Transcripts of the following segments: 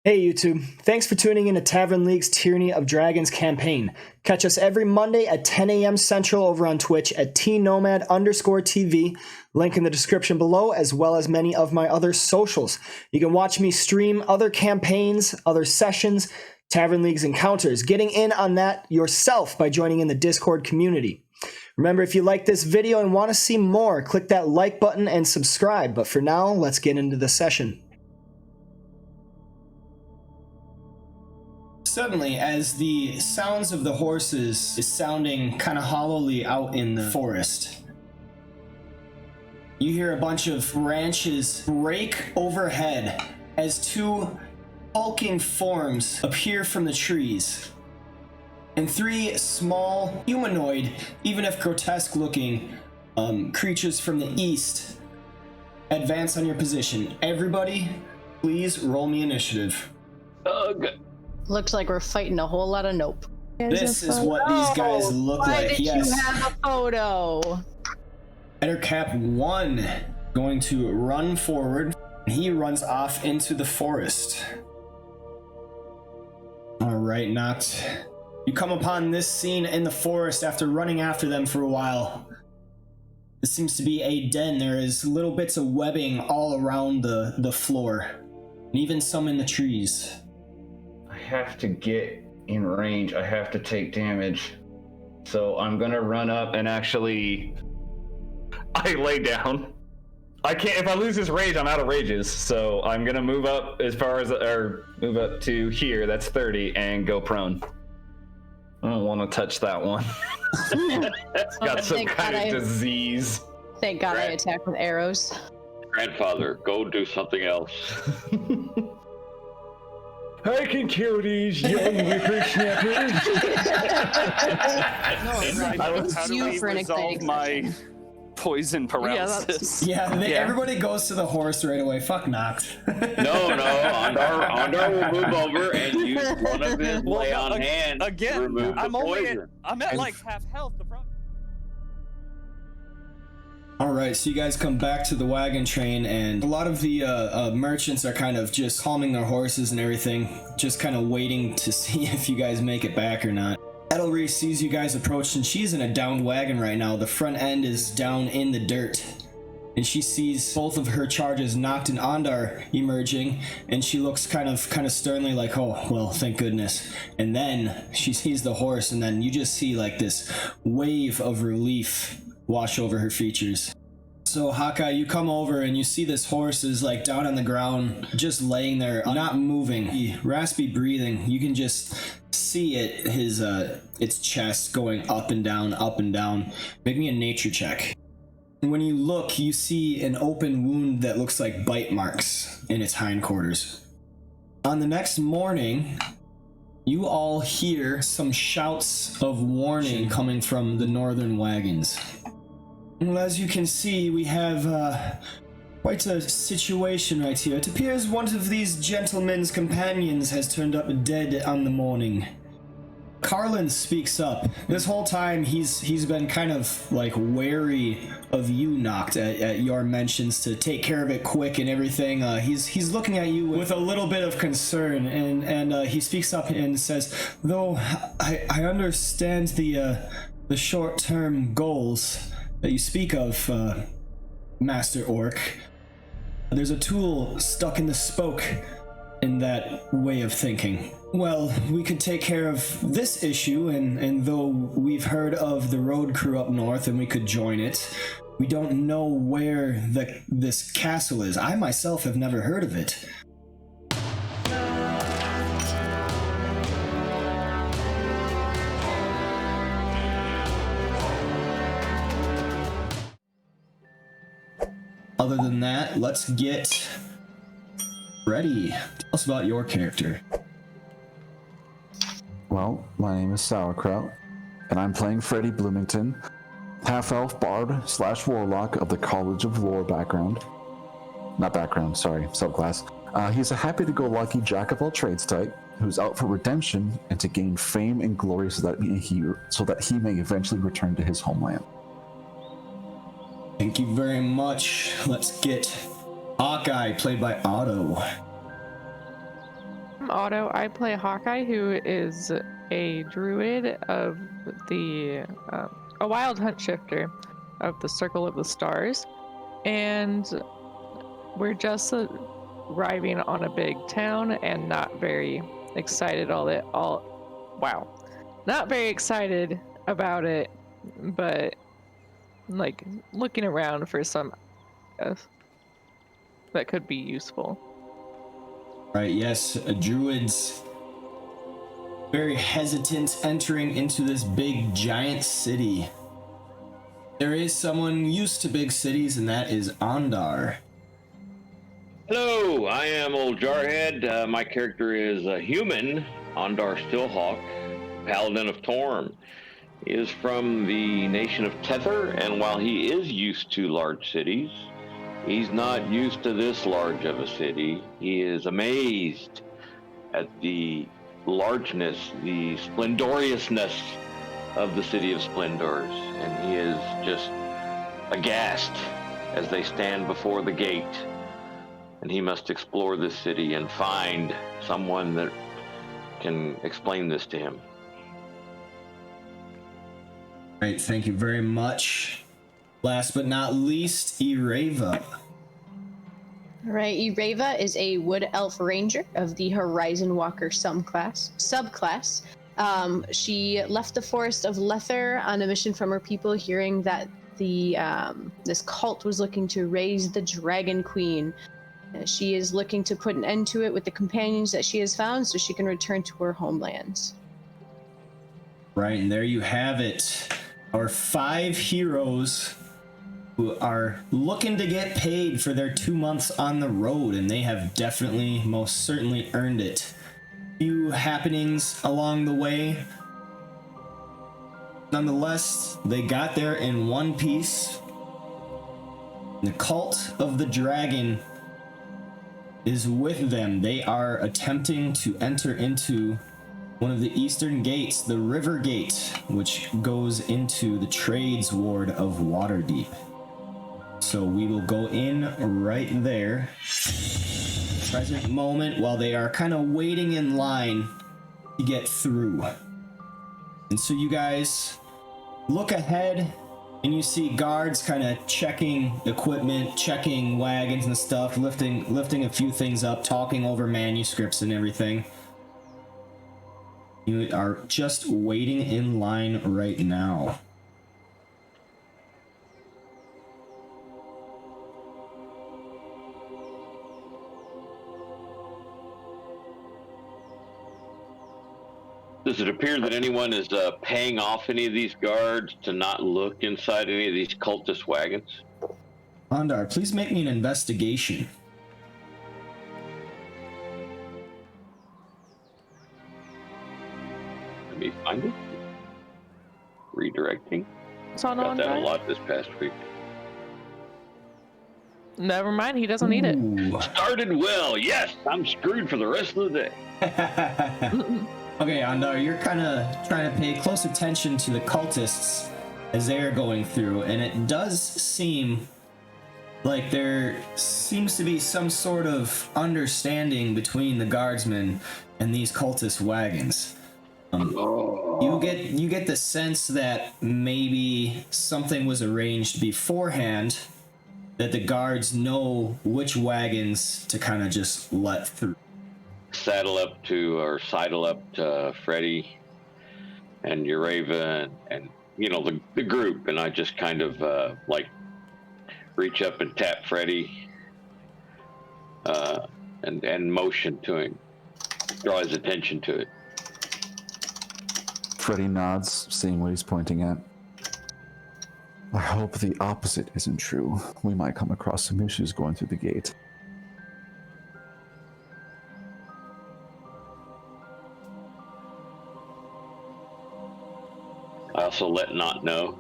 Hey YouTube, thanks for tuning in to Tavern League's Tyranny of Dragons campaign. Catch us every Monday at 10 a.m. Central over on Twitch at tNomad_TV, link in the description below, as well as many of my other socials. You can watch me stream other campaigns, other sessions, Tavern League's encounters, getting in on that yourself by joining in the Discord community. Remember, if you like this video and want to see more, click that like button and subscribe. But for now, let's get into the session. Suddenly, as the sounds of the horses is sounding kind of hollowly out in the forest, you hear a bunch of branches break overhead as two hulking forms appear from the trees. And three small, humanoid, even if grotesque looking, creatures from the east advance on your position. Everybody, please roll me initiative. Looks like we're fighting a whole lot of nope. This is what these guys look like. Why did you have a photo? Cap 1 going to run forward. He runs off into the forest. Alright, Noct. You come upon this scene in the forest after running after them for a while. This seems to be a den. There is little bits of webbing all around the floor, and even some in the trees. I have to get in range. I have to take damage. So I'm gonna run up and actually... I lay down. I can't, if I lose this rage, I'm out of rages. So I'm gonna move up as far as, or move up to here, that's 30, and go prone. I don't want to touch that one. It's got some kind of disease. Thank God I attack with arrows. Grandfather, go do something else. I can kill these young whippersnappers. How do we resolve my poison paralysis? Everybody goes to the horse right away. Fuck Noct. No, Andar will move over and use one of his lay on hand to remove the poison. I'm at like half health. Alright, so you guys come back to the wagon train, and a lot of the merchants are kind of just calming their horses and everything, just kind of waiting to see if you guys make it back or not. Edelry sees you guys approach, and she's in a downed wagon right now. The front end is down in the dirt, and she sees both of her charges, Noct and Andar, emerging, and she looks kind of sternly like, oh, well, thank goodness. And then she sees the horse, and then you just see like this wave of relief wash over her features. So Hawkeye, you come over and you see this horse is like down on the ground, just laying there, not moving, raspy breathing. You can just see it, its chest going up and down, up and down. Make me a nature check. And when you look, you see an open wound that looks like bite marks in its hindquarters. On the next morning, you all hear some shouts of warning coming from the northern wagons. Well, as you can see, we have quite a situation right here. It appears one of these gentlemen's companions has turned up dead on the morning. Carlin speaks up. This whole time, he's been kind of like wary of you, Noct, at your mentions to take care of it quick and everything. He's looking at you with a little bit of concern, and he speaks up and says, though I understand the short-term goals that you speak of, Master Orc, there's a tool stuck in the spoke in that way of thinking. Well, we could take care of this issue, and though we've heard of the road crew up north and we could join it, we don't know where this castle is. I myself have never heard of it. Other than that, let's get Freddy. Tell us about your character. Well, my name is Sauerkraut, and I'm playing Freddy Bloomington, half-elf bard / warlock of the College of Lore background. Not background, sorry, subclass. He's a happy-to-go-lucky jack-of-all-trades type who's out for redemption and to gain fame and glory so that he may eventually return to his homeland. Thank you very much. Let's get Hawkeye, played by Otto. I'm Otto. I play Hawkeye, who is a druid of the a wild hunt shifter of the Circle of the Stars, and we're just arriving on a big town and not very excited not very excited about it, but like looking around for some that could be useful. Right, yes, druids very hesitant entering into this big giant city. There is someone used to big cities, and that is Ondar. Hello, I am Old Jarhead. My character is a human, Ondar Stillhawk, Paladin of Torm. He is from the nation of Tether, and while he is used to large cities, he's not used to this large of a city. He is amazed at the largeness, the splendorousness of the City of Splendors, and he is just aghast as they stand before the gate, and he must explore this city and find someone that can explain this to him. Right, thank you very much. Last but not least, Ireva. Right, Ireva is a wood elf ranger of the Horizon Walker subclass. She left the forest of Lether on a mission from her people, hearing that this cult was looking to raise the Dragon Queen. She is looking to put an end to it with the companions that she has found, so she can return to her homelands. Right, and there you have it. Our 5 heroes who are looking to get paid for their 2 months on the road, and they have definitely, most certainly earned it. Few happenings along the way. Nonetheless, they got there in one piece. The cult of the dragon is with them. They are attempting to enter into one of the eastern gates, the River Gate, which goes into the Trades Ward of Waterdeep. So we will go in right there. Present moment while they are kind of waiting in line to get through. And so you guys look ahead and you see guards kind of checking equipment, checking wagons and stuff, lifting a few things up, talking over manuscripts and everything. You are just waiting in line right now. Does it appear that anyone is paying off any of these guards to not look inside any of these cultist wagons? Ondar, please make me an investigation. Let me find it. Redirecting. It's on Got that a Ondar? lot this past week. Never mind, he doesn't need it. Ooh. Started well. Yes, I'm screwed for the rest of the day. Okay, Ondar, you're kind of trying to pay close attention to the cultists as they are going through, and it does seem like there seems to be some sort of understanding between the guardsmen and these cultist wagons. You get the sense that maybe something was arranged beforehand, that the guards know which wagons to kind of just let through. Sidle up to Freddy and Ureva and you know the group, and I just kind of like reach up and tap Freddy and motion to him, draw his attention to it. Freddy nods, seeing what he's pointing at. I hope the opposite isn't true. We might come across some issues going through the gate. I also let Not know.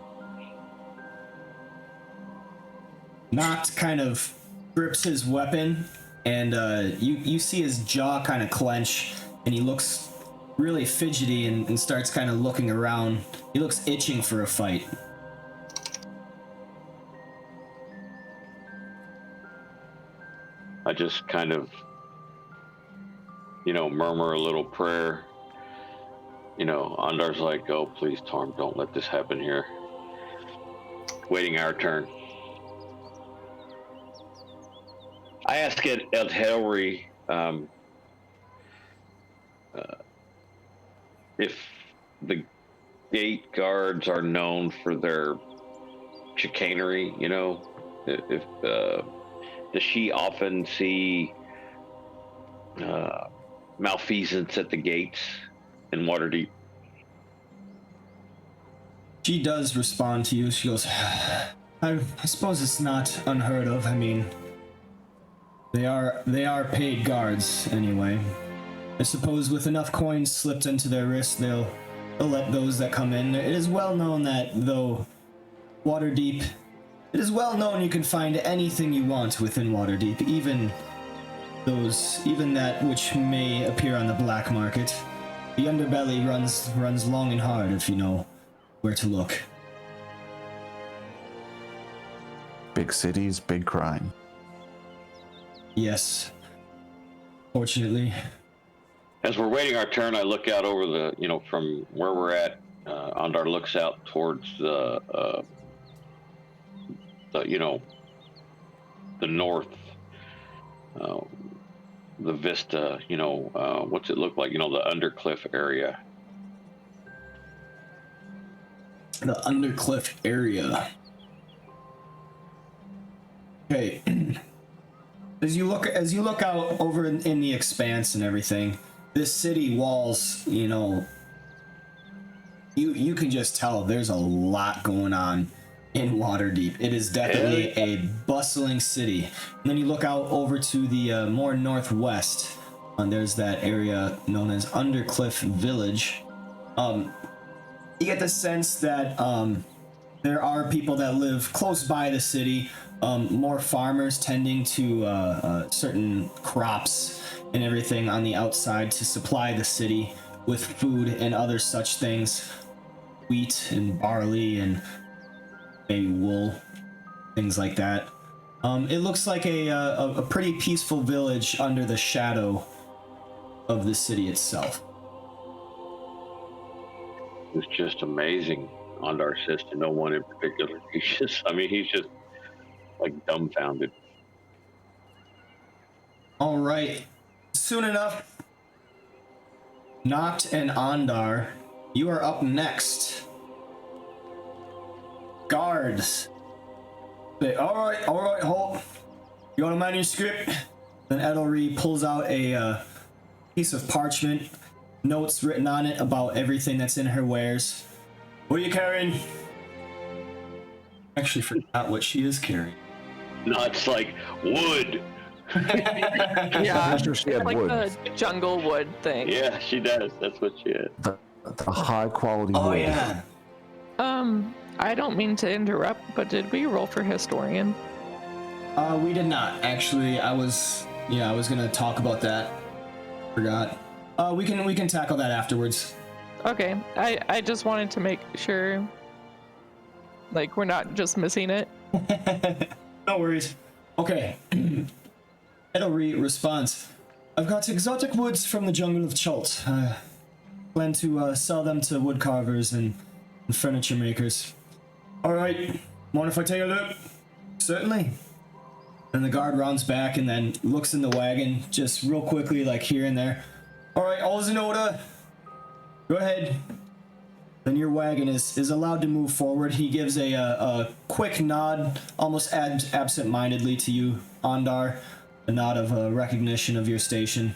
Noct kind of grips his weapon, and you see his jaw kind of clench, and he looks really fidgety and starts kind of looking around. He looks itching for a fight. I just kind of murmur a little prayer. Andar's like, oh, please, Torm, don't let this happen here. Waiting our turn. I ask El Helry if the gate guards are known for their chicanery, if does she often see malfeasance at the gates in Waterdeep? She does respond to you. She goes, I suppose it's not unheard of. I mean, they are paid guards anyway. I suppose with enough coins slipped into their wrists, they'll let those that come in. It is well known that though Waterdeep, it is well known you can find anything you want within Waterdeep, even that which may appear on the black market. The underbelly runs long and hard if you know where to look. Big cities, big crime. Yes. Fortunately. As we're waiting our turn, I look out over the, from where we're at. Andar looks out towards the north, the vista. What's it look like? The Undercliff area. The Undercliff area. Okay. As you look out over in the expanse and everything, this city walls, you can just tell there's a lot going on in Waterdeep. It is definitely a bustling city. And then you look out over to the more northwest, and there's that area known as Undercliff Village. You get the sense that there are people that live close by the city, more farmers tending to certain crops and everything on the outside to supply the city with food and other such things, wheat and barley and maybe wool, things like that. It looks like a pretty peaceful village under the shadow of the city itself. It's just amazing. Andar says to no one in particular. He's just like dumbfounded. All right. Soon enough, Noct and Andar, you are up next. Guards. Say, all right, halt. You want a manuscript? Then Edelry pulls out a piece of parchment, notes written on it about everything that's in her wares. What are you carrying? Actually forgot what she is carrying. Not like wood. Yeah, I'm sure she had like wood. the jungle wood thing. Yeah, she does. That's what she is. The high quality Oh wood. yeah. I don't mean to interrupt, but did we roll for historian? We did not. Actually, I was gonna talk about that. Forgot. We can tackle that afterwards. Okay, I just wanted to make sure, like, we're not just missing it. No worries. Okay. Edelry responds, I've got exotic woods from the jungle of Chult. I plan to sell them to wood carvers and furniture makers. Alright, mind if I take a look? Certainly. And the guard rounds back and then looks in the wagon just real quickly, like here and there. Alright, all's in order. Go ahead. Then your wagon is allowed to move forward. He gives a quick nod, almost absent-mindedly to you, Andar. A nod of recognition of your station.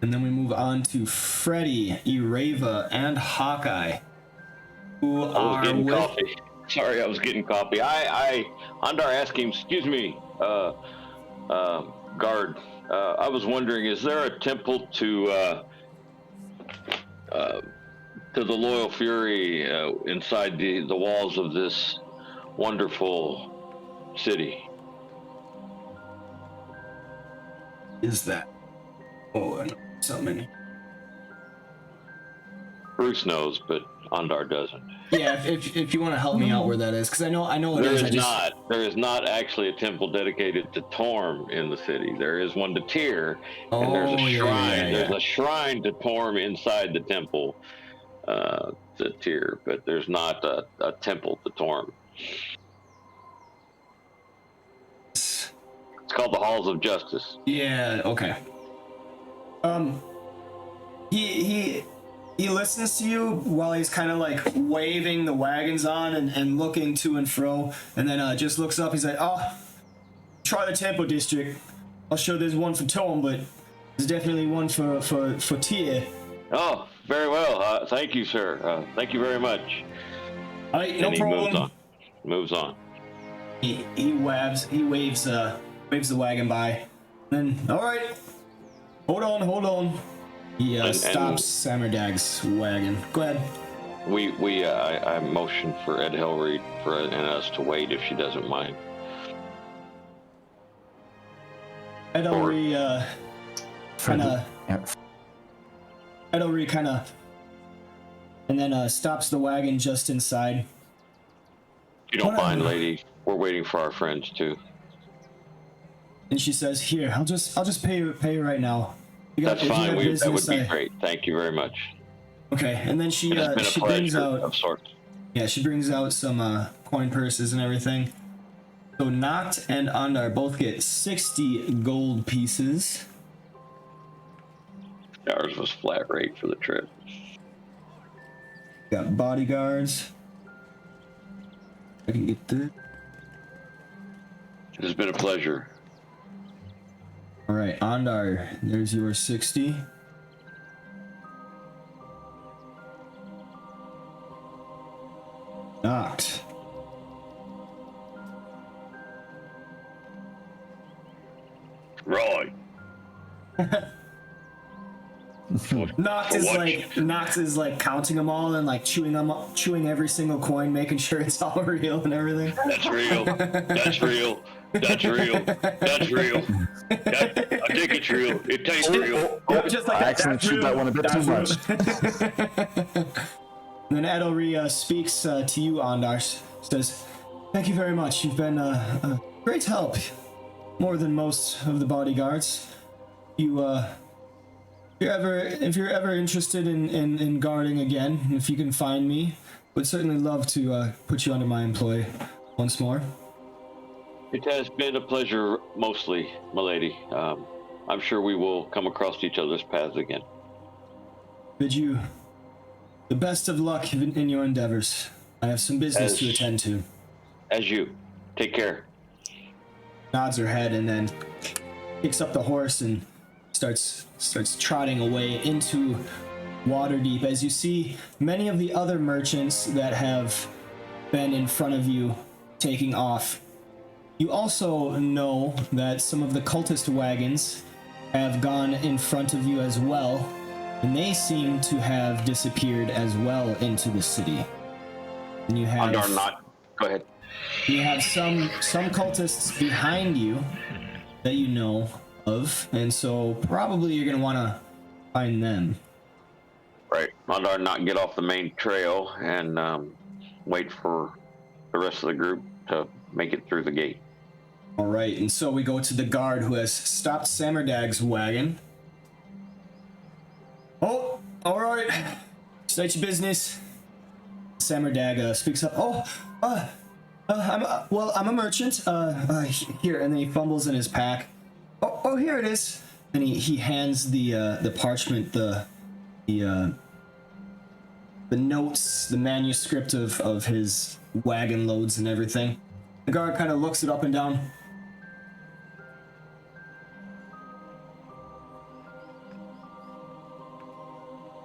And then we move on to Freddy, Ireva, and Hawkeye, who I was are getting with... coffee. Sorry, I was getting coffee. Andar asked him, excuse me, guard. I was wondering, is there a temple to the Loyal Fury inside the walls of this wonderful city? Is that? Oh, something. Bruce knows, but Ondar doesn't. Yeah, if you want to help me out where that is, because I know it There is. is not. There is not actually a temple dedicated to Torm in the city. There is one to Tyr, and there's a shrine. There's a shrine to Torm inside the temple to Tyr, but there's not a temple to Torm. It's called the Halls of Justice. Yeah. Okay. He listens to you while he's kind of like waving the wagons on and looking to and fro, and then just looks up. He's like, "Oh, try the temple district. I'm sure there's one for Torm, but there's definitely one for Tyr." Oh, very well. Thank you, sir. Thank you very much. All right, no problem. Moves on. He waves the wagon by. Then, all right, hold on. He stops Samardag's wagon. Go ahead. I motioned for Ed Hellreed and us to wait if she doesn't mind. Ed Hellreed kind of, and then stops the wagon just inside. If you don't mind, lady, we're waiting for our friends too. And she says, "Here, I'll just pay you right now." That's fine. That would be great. Thank you very much. Okay, and then she brings out of sorts. Yeah, she brings out some coin purses and everything. So Noct and Ondar both get 60 gold pieces. Ours was flat rate for the trip. Got bodyguards. I can get this. It's been a pleasure. All right, Ondar, there's your 60. Noct. Right. Noct is like counting them all and like chewing every single coin, making sure it's all real and everything. That's real. That's real. That's real. That's real. I think it's real. It tastes real. Just like I accidentally chewed that one a bit too much. Then Edelri speaks to you, Ondar. Says, "Thank you very much. You've been a great help. More than most of the bodyguards. If you're ever interested in guarding again, if you can find me, would certainly love to put you under my employ once more." It has been a pleasure, mostly, my lady. I'm sure we will come across each other's paths again. Bid you the best of luck in your endeavors. I have some business to attend to. As you. Take care. Nods her head and then picks up the horse and starts trotting away into Waterdeep. As you see many of the other merchants that have been in front of you taking off. You also know that some of the cultist wagons have gone in front of you as well, and they seem to have disappeared as well into the city. And you have Go ahead. You have some cultists behind you that you know of, and so probably you're gonna want to find them. Right. Ondar not get off the main trail and wait for the rest of the group to make it through the gate. All right, and so we go to the guard who has stopped Samardag's wagon. "Oh, all right. State your business." Samardag speaks up. I'm a merchant. Here," and then he fumbles in his pack. Oh, here it is. And he hands the parchment, the notes, the manuscript of his wagon loads and everything. The guard kind of looks it up and down.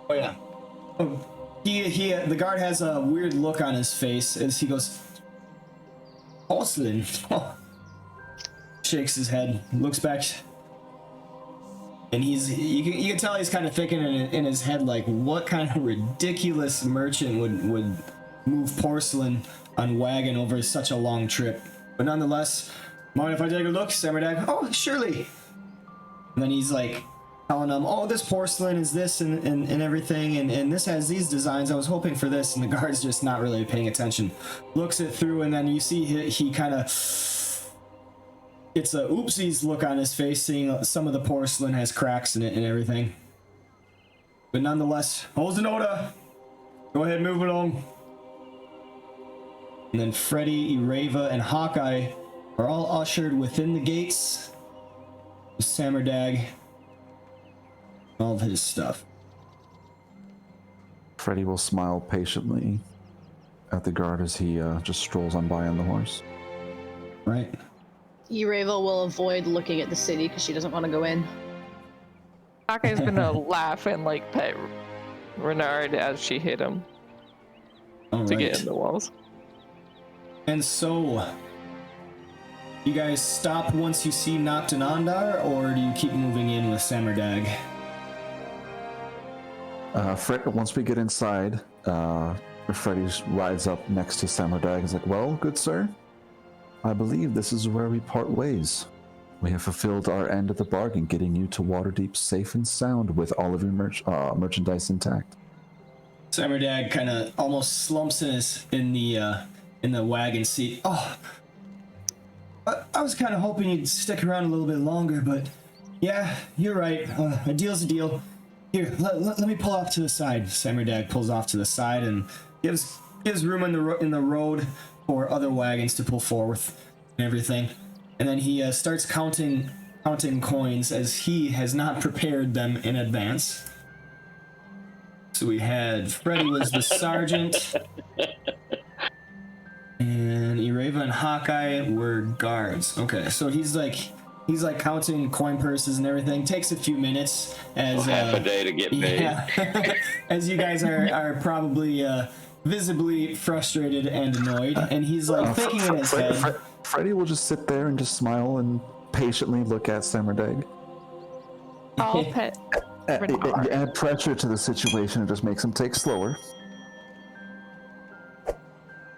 Oh yeah. The guard has a weird look on his face as he goes, "Porcelain." Shakes his head, looks back, and you can tell he's kind of thinking in his head, like, what kind of ridiculous merchant would move porcelain on wagon over such a long trip. But nonetheless, "Mind if I take a look, Samardag?" "Oh, surely." And then he's like telling them, oh, this porcelain is this and everything, and this has these designs. I was hoping for this, and the guard's just not really paying attention. Looks it through, and then you see he kind of, it's a oopsies look on his face, seeing some of the porcelain has cracks in it and everything. But nonetheless, holds an order. Go ahead, move along. And then Freddy, Ireva, and Hawkeye are all ushered within the gates. Samerdag, all of his stuff. Freddy will smile patiently at the guard as he just strolls on by on the horse. Right. Ireva will avoid looking at the city because she doesn't want to go in. Hawkeye's gonna laugh and like pet Renard as she hit him All to right. get in the walls. And so, you guys stop once you see Noctanandar, or do you keep moving in with Samerdag? Once we get inside, Freddy rides up next to Samerdag. He's like, well, good sir, I believe this is where we part ways. We have fulfilled our end of the bargain, getting you to Waterdeep safe and sound with all of your merchandise intact. Samerdag kind of almost slumps in the wagon seat. Oh, I was kind of hoping you'd stick around a little bit longer, but yeah, you're right. A deal's a deal. Here, let me pull off to the side. Samerdag pulls off to the side and gives room in the road for other wagons to pull forward and everything. And then he starts counting coins as he has not prepared them in advance. So we had Freddy was the sergeant, and Ireva and Hawkeye were guards. Okay, so he's like counting coin purses and everything. Takes a few minutes as half a day to get paid. Yeah, as you guys are probably visibly frustrated and annoyed, and he's like thinking in his head. Freddy will just sit there and just smile and patiently look at Samerdag. I'll pet Renard. You add pressure to the situation and just makes him take slower.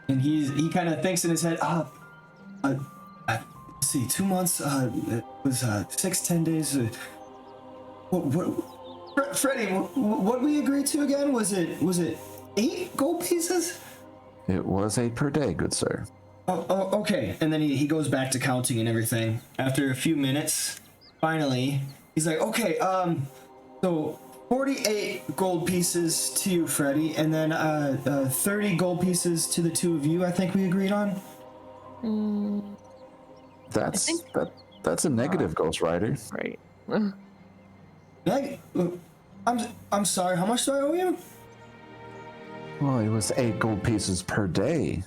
And he kind of thinks in his head, let's see, 2 months, it was 6-10 days. Freddy, what we agreed to again? Was it 8 gold pieces? It was 8 per day, good sir. Oh, okay. And then he goes back to counting and everything. After a few minutes, finally, he's like, okay, so 48 gold pieces to you, Freddy, and then 30 gold pieces to the two of you, I think we agreed on. That's a negative, Ghost Rider. Right. I'm sorry, how much do I owe you? Well, it was 8 gold pieces per day.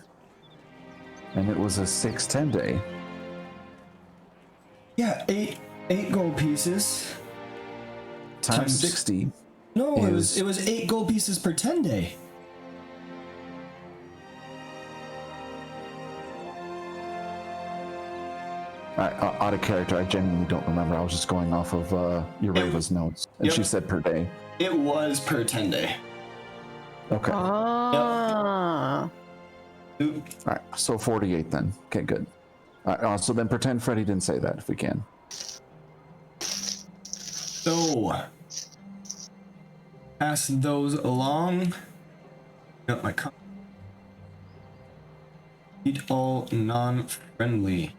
And it was a 6-10 day. Yeah, 8 gold pieces. Times 60. No, it was 8 gold pieces per 10 day. Out of character, I genuinely don't remember. I was just going off of Ireva's notes. And she said per day. It was per 10 day. Okay. Ah. Alright, so 48 then. Okay, good. Alright, so then pretend Freddy didn't say that, if we can. So, pass those along. Got my eat all non-friendly.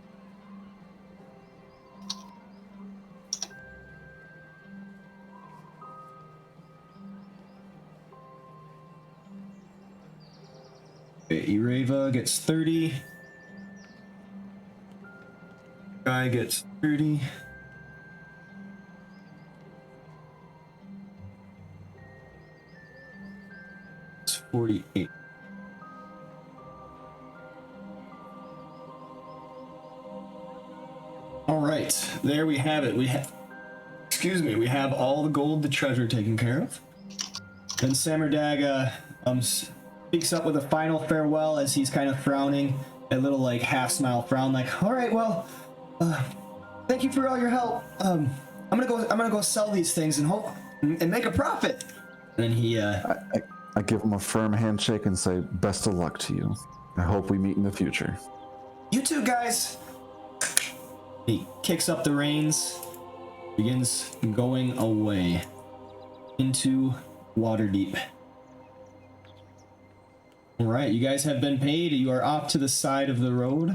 Ireva gets 30. Guy gets 30. It's 48. All right, there we have it. We have all the gold, the treasure taken care of. Then Samerdag speaks up with a final farewell as he's kind of frowning, a little like half smile frown, like, all right, well, thank you for all your help. I'm gonna go sell these things and hope and make a profit. And then he I give him a firm handshake and say, best of luck to you. I hope we meet in the future. You too, guys. He kicks up the reins begins going away into Waterdeep. All right, you guys have been paid. You are off to the side of the road,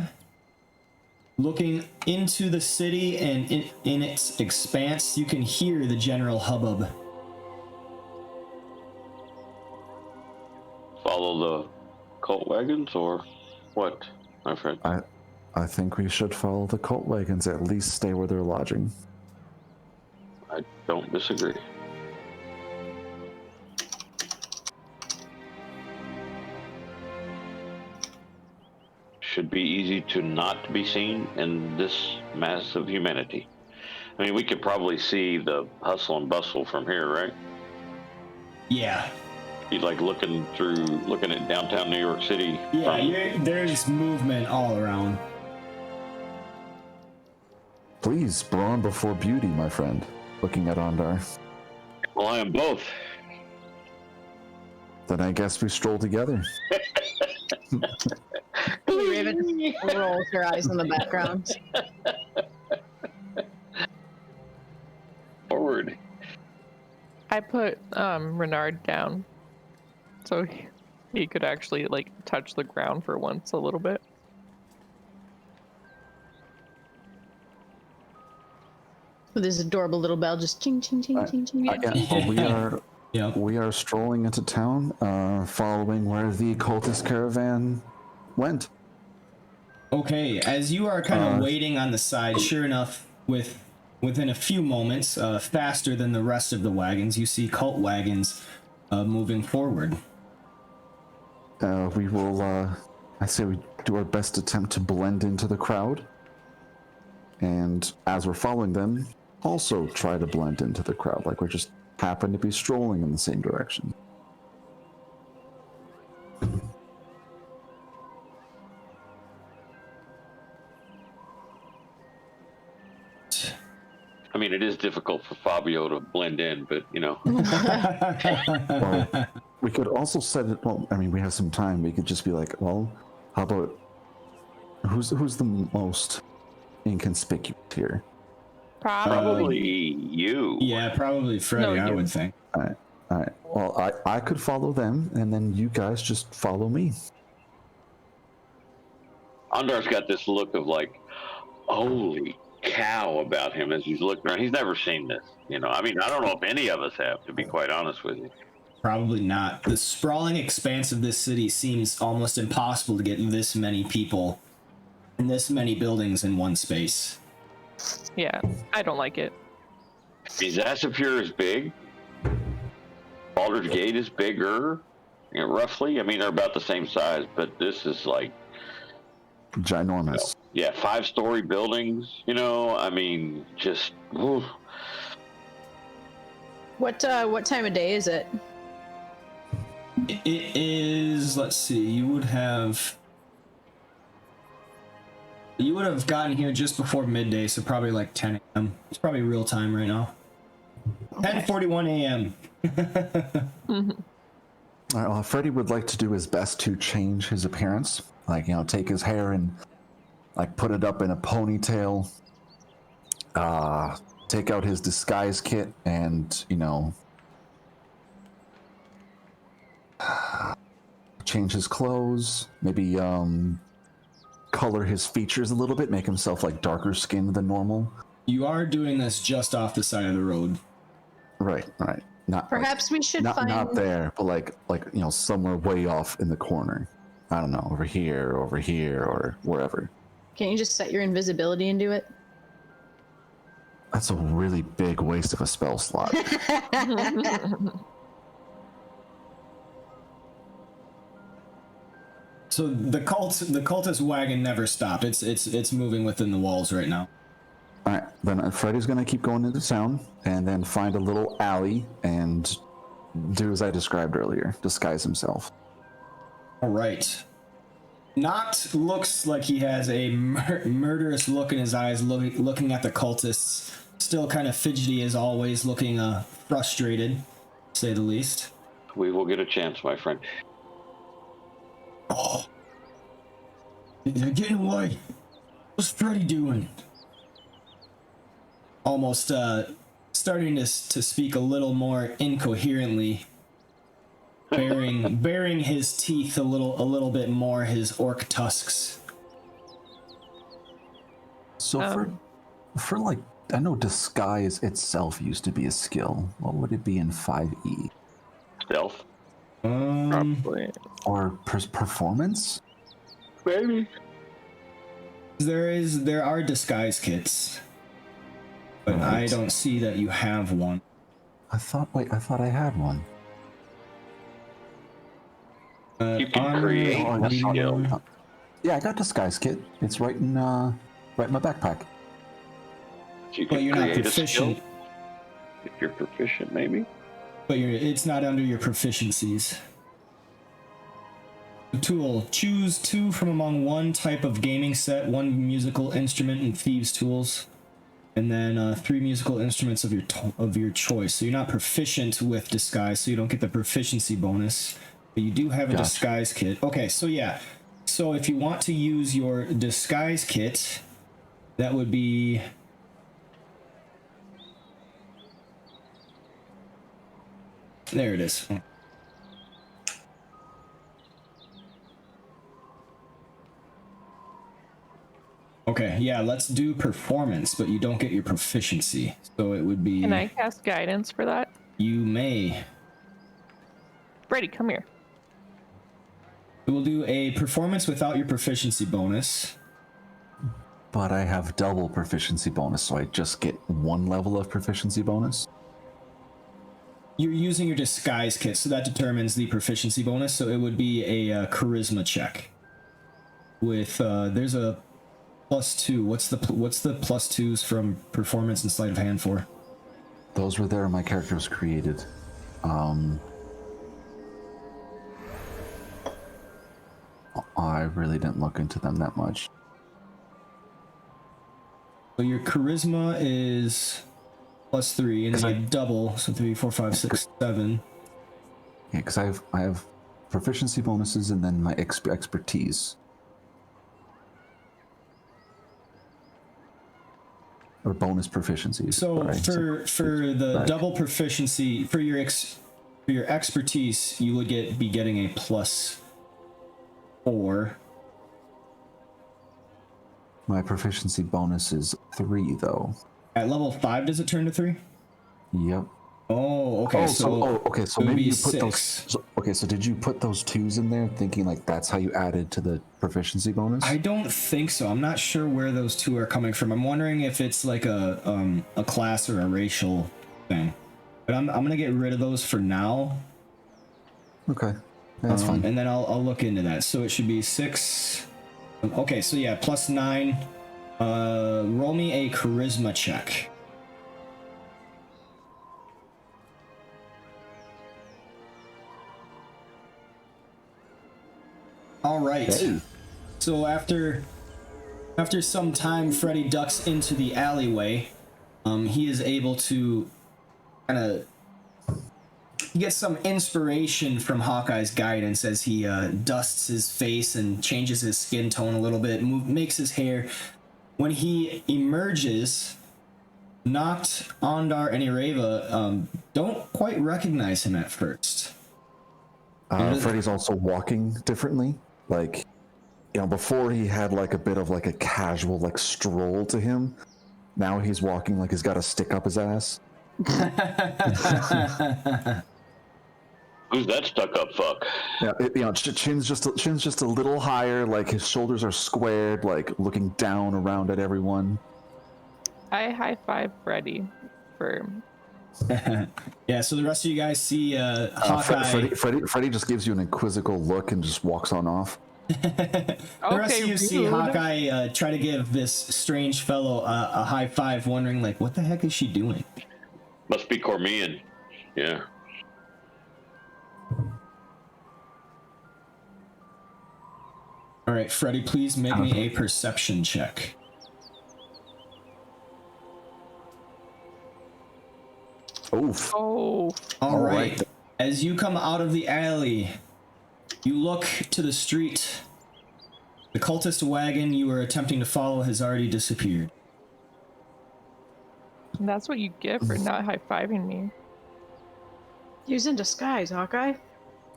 looking into the city, and in its expanse, you can hear the general hubbub. Follow the cult wagons or what, my friend? I think we should follow the cult wagons, at least stay where they're lodging. I don't disagree. Should be easy to not be seen in this mass of humanity. I mean, we could probably see the hustle and bustle from here, right? Yeah. Be like looking at downtown New York City. Yeah, there's movement all around. Please, brawn before beauty, my friend. Looking at Ondar. Well, I am both. Then I guess we stroll together. Raven rolls her eyes in the background. Forward. I put Renard down so he could actually like touch the ground for once a little bit. With his adorable little bell just ching ching ching ching ching. Well, we are strolling into town, following where the cultist caravan went. Okay, as you are kind of waiting on the side, sure enough, within a few moments, faster than the rest of the wagons, you see cult wagons moving forward. We will, I say we do our best attempt to blend into the crowd. And as we're following them, also try to blend into the crowd, like we just happen to be strolling in the same direction. I mean, it is difficult for Fabio to blend in, but you know. Well, we could also set it. Well, I mean, we have some time. We could just be like, well, how about who's the most inconspicuous here? Probably you. Yeah, probably Freddy, I would think. All right. Well, I could follow them, and then you guys just follow me. Ondar's got this look of like, holy cow about him as he's looking around. He's never seen this, you know. I mean, I don't know if any of us have, to be quite honest with you. Probably not. The sprawling expanse of this city seems almost impossible to get this many people and this many buildings in one space. Yeah, I don't like it. Zasapur is big. Baldur's Gate is bigger, you know, roughly. I mean, they're about the same size, but this is like Ginormous. You know, yeah, 5-story buildings. You know, I mean, just. Oof. What time of day is it? It is. Let's see. You would have gotten here just before midday, so probably like 10 a.m. It's probably real time right now. Okay. 10:41 a.m. Mm-hmm. All right, well, Freddy would like to do his best to change his appearance. Like, you know, take his hair and, like, put it up in a ponytail. Take out his disguise kit and, you know, change his clothes. Maybe, color his features a little bit, make himself, like, darker skinned than normal. You are doing this just off the side of the road. Right. Not Perhaps we should find... Not there, but like you know, somewhere way off in the corner. I don't know, over here, or wherever. Can't you just set your invisibility and do it? That's a really big waste of a spell slot. So the cultist wagon never stopped. It's moving within the walls right now. All right, then Freddy's gonna keep going into town and then find a little alley and do as I described earlier, disguise himself. All right. Noct looks like he has a murderous look in his eyes, looking at the cultists. Still kind of fidgety as always, looking frustrated, to say the least. We will get a chance, my friend. Oh, they're getting away. What's Freddy doing? almost starting to speak a little more incoherently, baring his teeth a little bit more, his orc tusks. So for like, I know disguise itself used to be a skill. What would it be in 5e? Stealth. Probably. Or performance? Maybe. There are disguise kits, but I don't see that you have one. I thought I had one. You can create a skill. Yeah, I got disguise kit. It's right in my backpack. You But can you're not create a proficient. skill. If you're proficient, maybe. But it's not under your proficiencies. Tool. Choose 2 from among one type of gaming set, 1 musical instrument and thieves' tools, and then 3 musical instruments of your choice. So you're not proficient with disguise, so you don't get the proficiency bonus. But you do have a disguise kit. Okay, so yeah. So if you want to use your disguise kit, that would be... There it is. Okay, yeah, let's do performance, but you don't get your proficiency. So it would be... Can I cast guidance for that? You may. Freddy, come here. We'll do a performance without your proficiency bonus. But I have double proficiency bonus, so I just get 1 level of proficiency bonus. You're using your disguise kit, so that determines the proficiency bonus. So it would be a charisma check. With there's a +2. What's the +2s from performance and sleight of hand for? Those were there when my character was created. I really didn't look into them that much. So your charisma is +3, and then you double, so 3, 4, 5, 6, 7. Yeah, because I have proficiency bonuses and then my expertise. Or bonus proficiencies. So right? for the double proficiency, for your expertise, you would be getting a +4. My proficiency bonus is 3, though. At level 5, does it turn to 3? Yep. Oh, okay. So maybe you put 6. those. So did you put those 2s in there, thinking like that's how you added to the proficiency bonus? I don't think so. I'm not sure where those 2 are coming from. I'm wondering if it's like a class or a racial thing. But I'm gonna get rid of those for now. Okay, that's fine. And then I'll look into that. So it should be 6. Okay, so yeah, +9. Roll me a charisma check. All right. Hey. So after some time, Freddy ducks into the alleyway. He is able to kind of get some inspiration from Hawkeye's guidance as he dusts his face and changes his skin tone a little bit, makes his hair. When he emerges, Noct, Ondar, and Ireva don't quite recognize him at first. Freddy's also walking differently. Like, before he had like a bit of like a casual like stroll to him. Now he's walking like he's got a stick up his ass. Who's that stuck up fuck? Yeah, chin's just a little higher. Like his shoulders are squared, like looking down around at everyone. I high five Freddy for. Yeah, so the rest of you guys see Hawkeye. Freddy just gives you an inquisical look and just walks on off. The rest of you see Hawkeye try to give this strange fellow a high five, wondering like, what the heck is she doing? Must be Cormian. Yeah. All right, Freddy, please make me a perception check. Oof. Oh. All right. As you come out of the alley, you look to the street. The cultist wagon you were attempting to follow has already disappeared. That's what you get for not high-fiving me. He's in disguise, Hawkeye.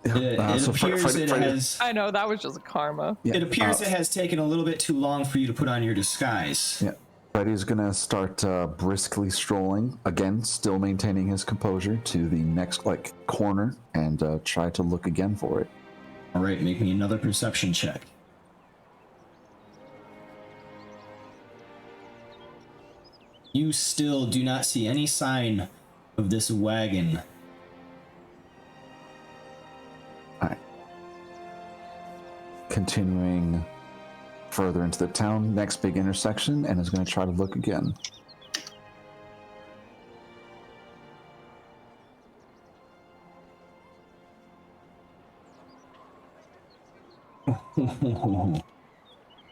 It appears it has. I know, that was just karma. Yeah, It appears it has taken a little bit too long for you to put on your disguise. Yeah. Freddy's gonna start briskly strolling again, still maintaining his composure, to the next corner and try to look again for it. All right, make me another perception check. You still do not see any sign of this wagon. All right. Continuing further into the town, next big intersection, and is going to try to look again.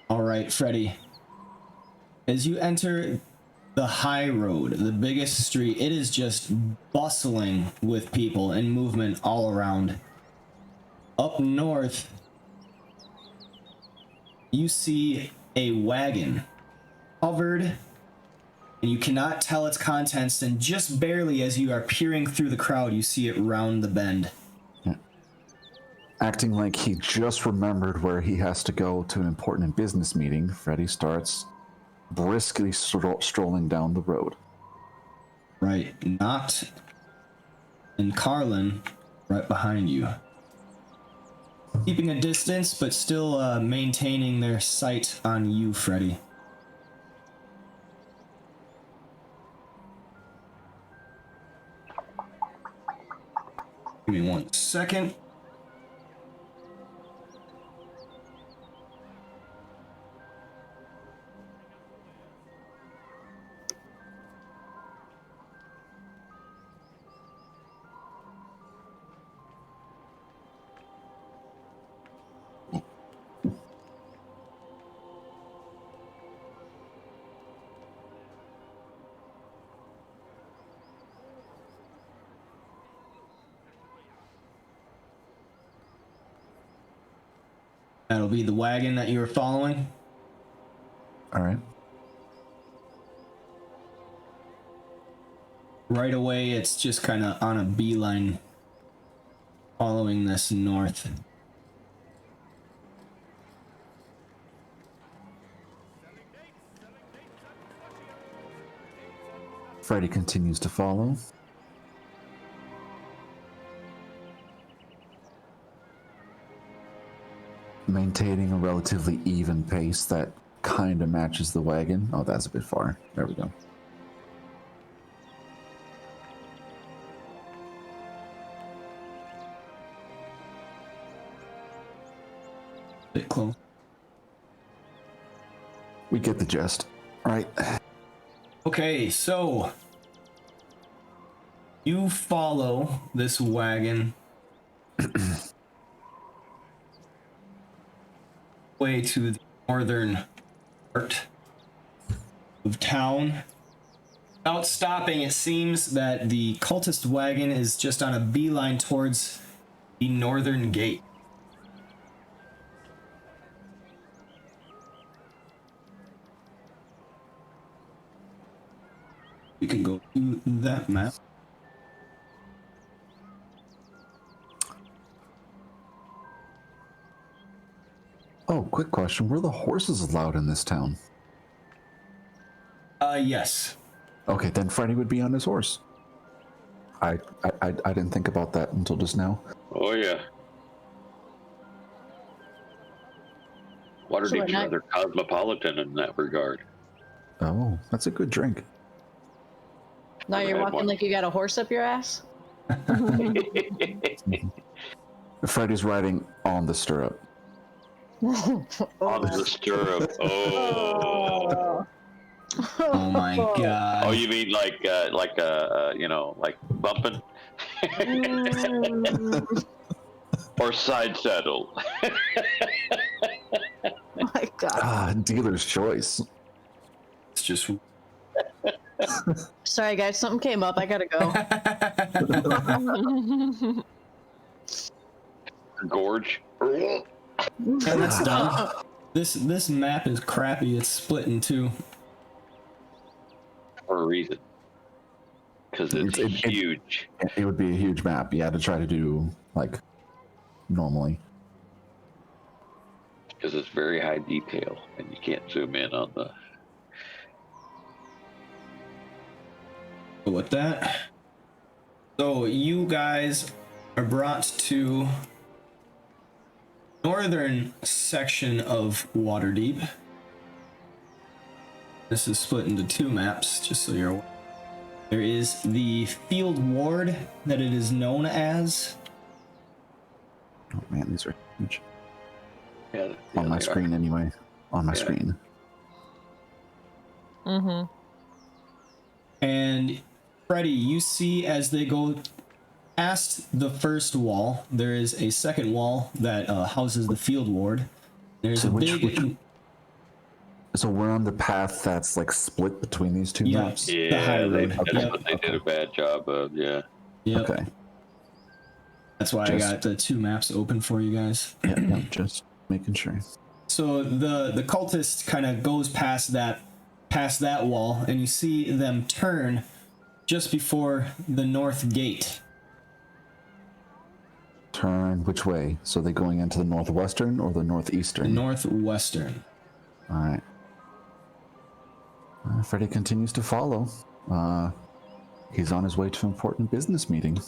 All right, Freddy. As you enter the high road, the biggest street, it is just bustling with people and movement all around. Up north, you see a wagon covered, and you cannot tell its contents, and just barely as you are peering through the crowd, you see it round the bend. Acting like he just remembered where he has to go to an important business meeting, Freddy starts briskly strolling down the road. Right, Noct and Carlin right behind you. Keeping a distance, but still maintaining their sight on you, Freddy. Give me 1 second. That'll be the wagon that you were following. All right. Right away, it's just kind of on a beeline following this north. Freddy continues to follow. Maintaining a relatively even pace that kind of matches the wagon. Oh, that's a bit far. There we go. Bit close. We get the gist. All right. Okay, so you follow this wagon way to the northern part of town. Without stopping, it seems that the cultist wagon is just on a beeline towards the northern gate. We can go to that map. Oh, quick question. Were the horses allowed in this town? Yes. Okay, then Freddy would be on his horse. I didn't think about that until just now. Oh yeah. Waterdeep's rather cosmopolitan in that regard. Oh, that's a good drink. Now you're walking like you got a horse up your ass? Freddy's riding on the stirrup. On the stirrup. Oh. Oh my god. Oh, you mean like bumping? Or side saddle? Oh my god. Ah, dealer's choice. It's just Sorry guys, something came up. I gotta go. Gorge. and that's done. This map is crappy. It's split in two. For a reason. because it's huge. It would be a huge map. Yeah, to try to do like normally. Because it's very high detail, and you can't zoom in on the. With that, so you guys are brought to northern section of Waterdeep. This is split into two maps, just so you're aware. There is the field ward that it is known as. Oh man, these are huge. Yeah, On my screen anyway. On my screen. Mm-hmm. And Freddy, you see as they go past the first wall, there is a second wall that houses the field ward. There's So a which so we're on the path that's like split between these two maps? the high road. that's what they did a bad job of. Yeah. Yep. Okay. That's why I got the two maps open for you guys. Yeah, just making sure. So the cultist kind of goes past that wall, and you see them turn just before the north gate. Turn which way? So they going into the northwestern or the northeastern? The northwestern. All right. Freddy continues to follow. He's on his way to an important business meeting.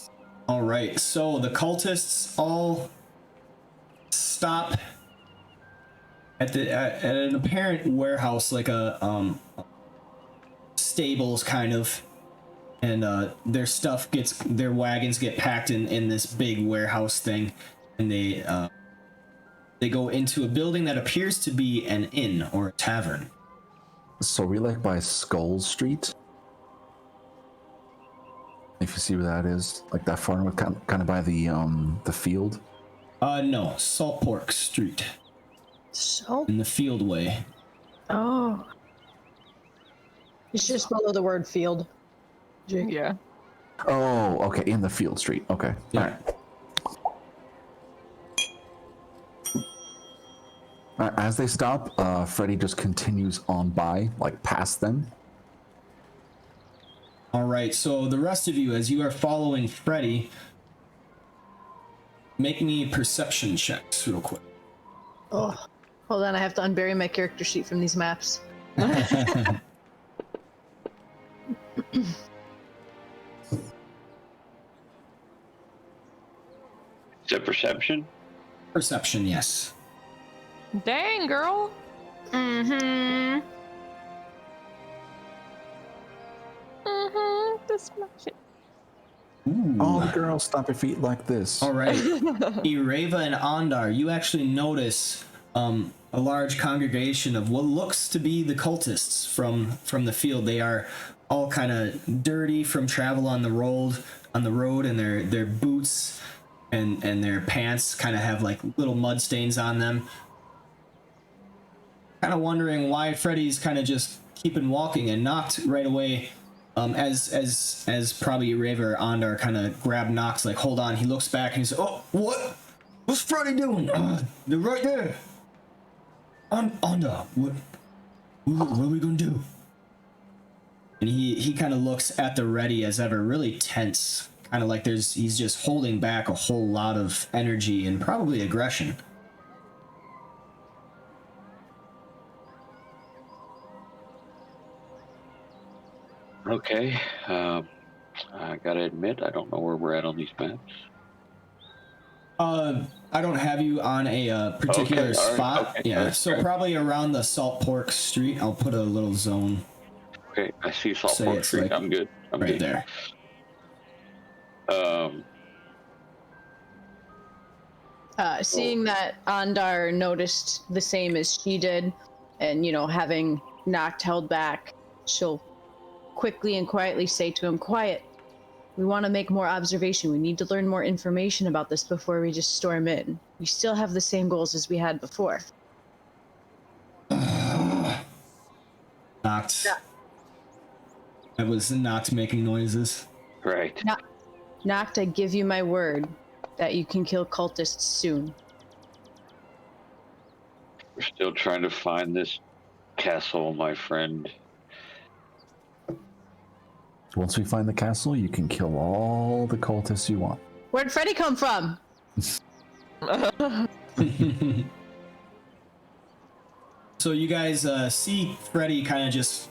All right, so the cultists all stop at an apparent warehouse, like a stables kind of, and their wagons get packed in this big warehouse thing, and they go into a building that appears to be an inn or a tavern. So we like by Skull Street. If you see where that is, like that far north, kind of by the field. No, Salt Pork Street So? in the Fieldway. Oh. It's just below the word field. Jake. Yeah. Oh, okay, in the field street. Okay, Yeah. all right. As they stop, Freddy just continues on by, like past them. All right, so the rest of you, as you are following Freddy, make me perception checks real quick. Oh. Hold on, I have to unbury my character sheet from these maps. Is it perception? Perception, yes. Dang, girl. Mm-hmm. This much. Ooh. All the girls stomp your feet like this. All right. Ireva and Ondar, you actually notice a large congregation of what looks to be the cultists from the field. They are all kind of dirty from travel on the road, and their boots and their pants kind of have like little mud stains on them. Kind of wondering why Freddy's kind of just keeping walking and knocked right away. As probably Ireva or Ondar kind of grab Nox, like, hold on. He looks back and he says, "Oh, what? What's Freddy doing? They're right there. Ondar, what are we gonna do?" And he kind of looks at the ready as ever, really tense, kind of like he's just holding back a whole lot of energy and probably aggression. Okay. I gotta admit, I don't know where we're at on these maps. I don't have you on a particular Okay, all right, spot. okay, Yeah, all right, so all right. probably around the Salt Pork Street. I'll put a little zone Okay, I see Salt Say Pork it's Street. like I'm good. I'm right good. there. Seeing that Ondar noticed the same as she did, and, having Noct held back, she'll quickly and quietly say to him, "Quiet. We want to make more observation. We need to learn more information about this before we just storm in. We still have the same goals as we had before." Knocked. Yeah. I was not making noises. Right. Noct, I give you my word that you can kill cultists soon. We're still trying to find this castle, my friend. Once we find the castle, you can kill all the cultists you want. Where'd Freddy come from? So you guys see Freddy kind of just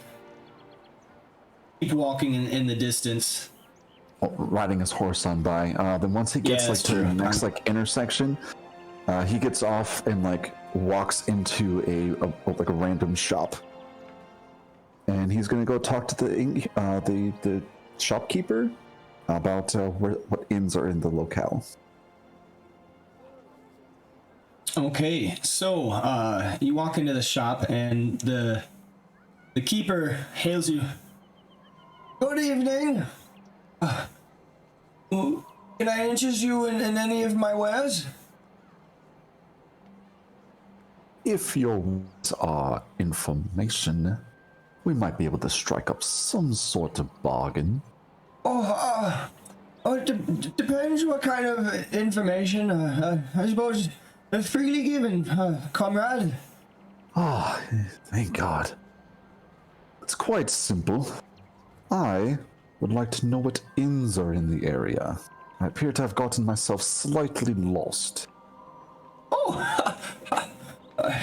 keep walking in the distance. Riding his horse on by. Then once he gets Yeah, that's to the true. next intersection, he gets off and walks into a random shop. And he's gonna go talk to the shopkeeper about what inns are in the locale. Okay, so you walk into the shop and the keeper hails you. Good evening. Can I interest you in any of my wares? If your words are information, we might be able to strike up some sort of bargain. It depends what kind of information. I suppose freely given, comrade. Thank God. It's quite simple. I would like to know what inns are in the area. I appear to have gotten myself slightly lost.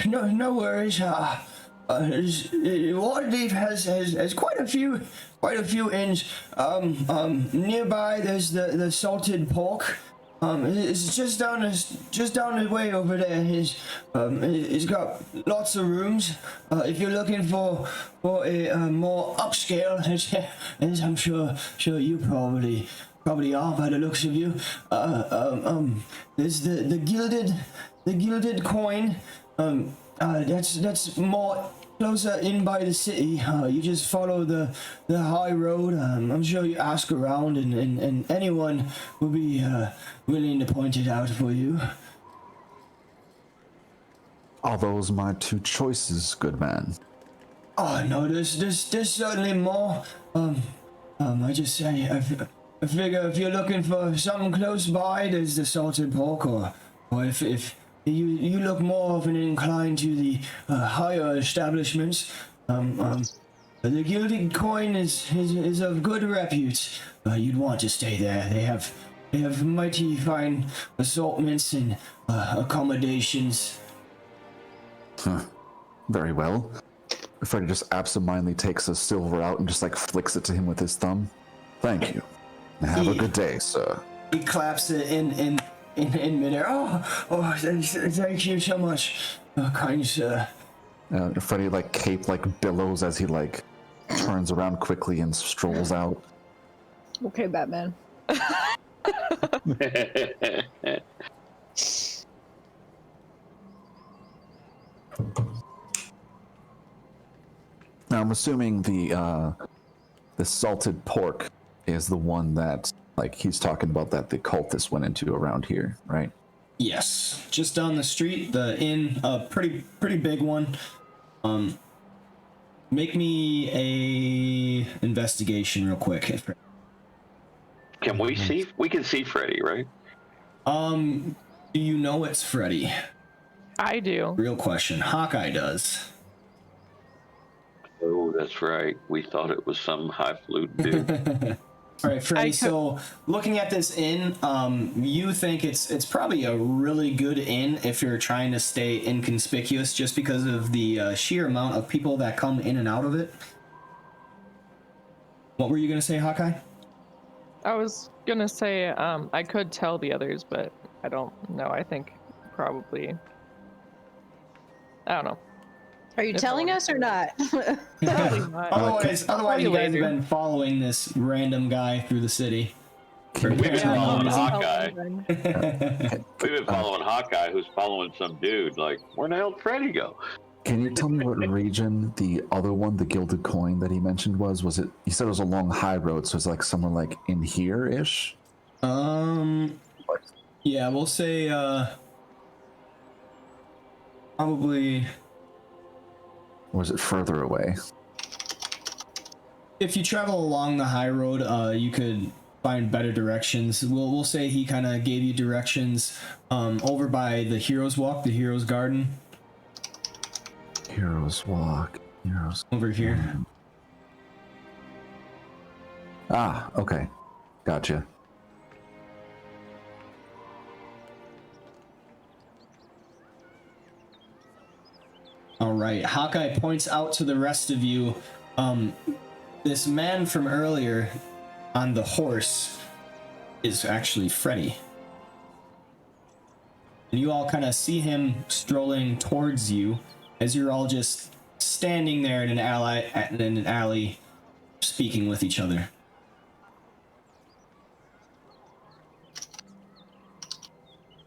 No worries. Waterdeep has quite a few inns. Nearby there's the salted pork. It's just down the way over there. It's got lots of rooms. If you're looking for a more upscale, as I'm sure you probably are by the looks of you. There's the gilded coin. That's more closer in by the city. You just follow the high road. I'm sure you ask around, and anyone will be willing to point it out for you. Are those my two choices, good man? Oh no, there's certainly more. I just say I figure if you're looking for something close by, there's the salted pork, or if you look more of an inclined to the higher establishments. The gilded coin is of good repute. You'd want to stay there. They have mighty fine assortments and accommodations. Very well. Freddy just absentmindedly takes a silver out and just flicks it to him with his thumb. Thank you. Have a good day, sir. He claps it in midair. Oh, thank you so much, kind sir. Freddy cape billows as he turns around quickly and strolls out. Okay, Batman. Now I'm assuming the salted pork is the one that he's talking about that the cultists went into around here, right? Yes, just down the street, the inn, a pretty big one. Make me a investigation real quick. Can we see? We can see Freddy, right? Do you know it's Freddy? I do. Real question. Hawkeye does. Oh, that's right. We thought it was some highfalutin dude. All right, Freddy. So, looking at this inn, you think it's probably a really good inn if you're trying to stay inconspicuous, just because of the sheer amount of people that come in and out of it. What were you gonna say, Hawkeye? I was gonna say I could tell the others, but I don't know. I think probably. I don't know. Are you telling us or not? Otherwise, you guys have been following this random guy through the city. We've been following Hawkeye. Hawkeye. We've been following Hawkeye, who's following some dude. Where the hell did Freddy go? Can you tell me what region the other one, the gilded coin that he mentioned was? Was it? He said it was a long high road, so it's somewhere in here-ish. Yeah, we'll say probably. Or is it further away? If you travel along the high road, you could find better directions. We'll say he kind of gave you directions over by the Heroes Walk, the Heroes Garden. Heroes Walk. Heroes. Over here. Ah, okay. Gotcha. All right. Hawkeye points out to the rest of you, this man from earlier on the horse is actually Freddy. And you all kind of see him strolling towards you as you're all just standing there in an alley speaking with each other.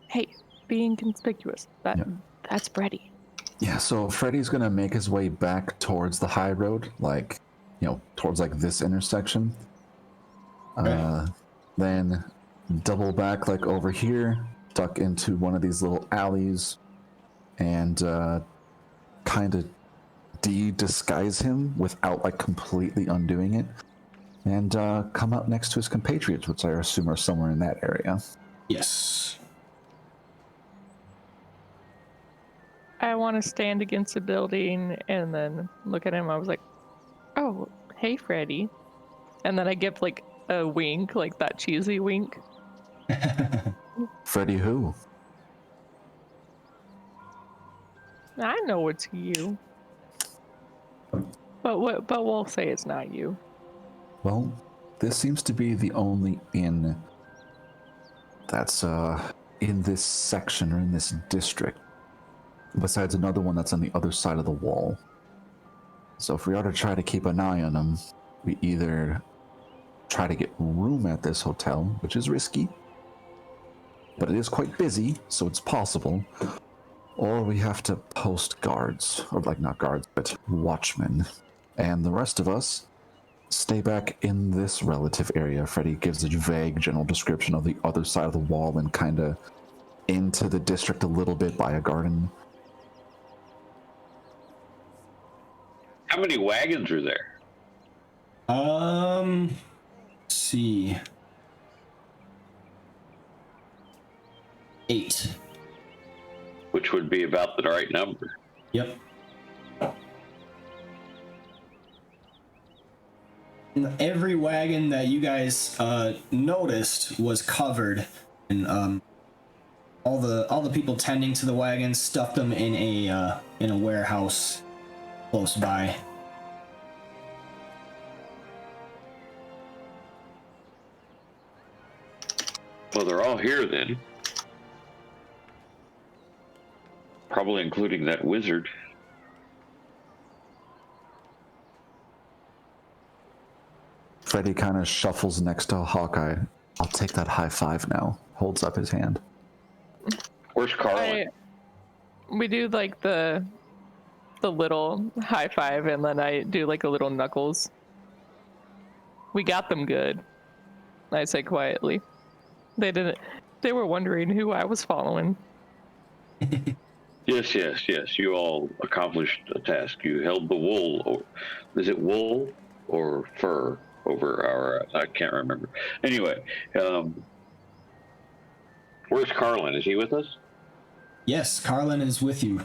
Hey, being conspicuous. That's Freddy. Yeah, so Freddy's gonna make his way back towards the high road, like, towards like this intersection. Okay. Then double back like over here, duck into one of these little alleys, and kind of disguise him without like completely undoing it, and come out next to his compatriots, which I assume are somewhere in that area. Yes. I want to stand against a building and then look at him. I was like, oh, hey, Freddy. And then I give like a wink, like that cheesy wink. Freddy who? I know it's you. But we'll say it's not you. Well, this seems to be the only inn that's in this section or in this district, besides another one that's on the other side of the wall. So if we are to try to keep an eye on him, we either try to get room at this hotel, which is risky, but it is quite busy, so it's possible, or we have to post guards, or like not guards, but watchmen. And the rest of us stay back in this relative area. Freddy gives a vague general description of the other side of the wall and kind of into the district a little bit by a garden. How many wagons are there? Let's see. 8. Which would be about the right number. Yep. Every wagon that you guys noticed was covered, and all the people tending to the wagons stuffed them in a warehouse close by. Well, they're all here then. Probably including that wizard. Freddy kind of shuffles next to Hawkeye. I'll take that high five now. Holds up his hand. Where's Carlin? We do like the little high five, and then I do like a little knuckles. We got them good, I say quietly. They were wondering who I was following. Yes. You all accomplished a task. You held the wool, or is it wool or fur over our? I can't remember. Anyway, where's Carlin? Is he with us? Yes, Carlin is with you.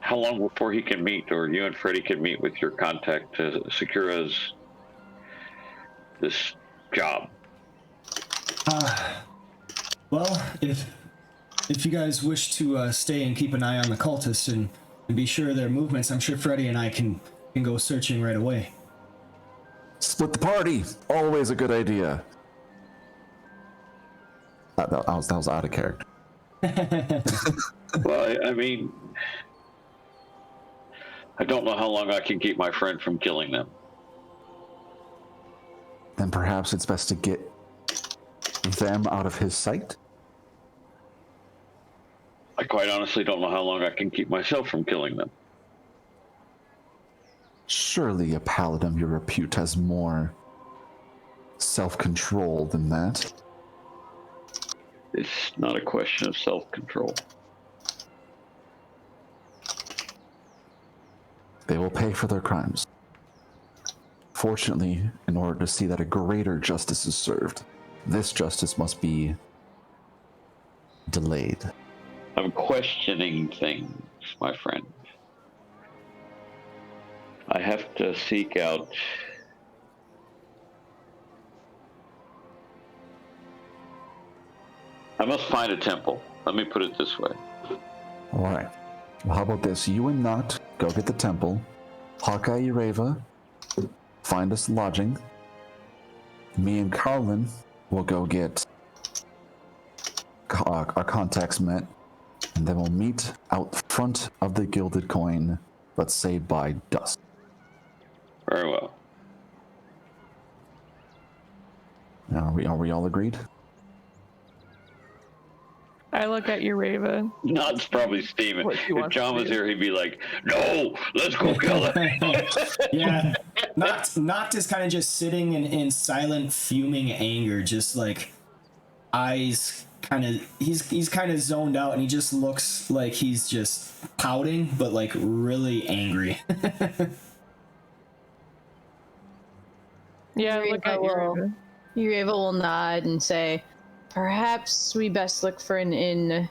How long before he can meet, or you and Freddy can meet with your contact to secure us this job? Well, if you guys wish to stay and keep an eye on the cultists and be sure of their movements, I'm sure Freddy and I can go searching right away. Split the party. Always a good idea. That was out of character. Well, I mean, I don't know how long I can keep my friend from killing them. Then perhaps it's best to get them out of his sight. I quite honestly don't know how long I can keep myself from killing them. Surely a paladin of your repute has more self-control than that. It's not a question of self-control. They will pay for their crimes. Fortunately, in order to see that a greater justice is served, this justice must be delayed. I'm questioning things, my friend. I have to seek out must find a temple. Let me put it this way. All right. Well, how about this? You and Noct go get the temple. Hawkeye, Ureva, find us lodging. Me and Carlin will go get our contacts met, and then we'll meet out front of the Gilded Coin, let's say by dusk. Very well. Are we all agreed? I look at Ureva. Not's probably steaming. What he If wants John to was do. here, he'd be like, "No, let's go kill it." Yeah. Noct is kind of just sitting in silent, fuming anger, just like eyes kind of. He's kind of zoned out, and he just looks like he's just pouting, but like really angry. Yeah, I look at Ureva. Ureva will nod and say, "Perhaps we best look for an inn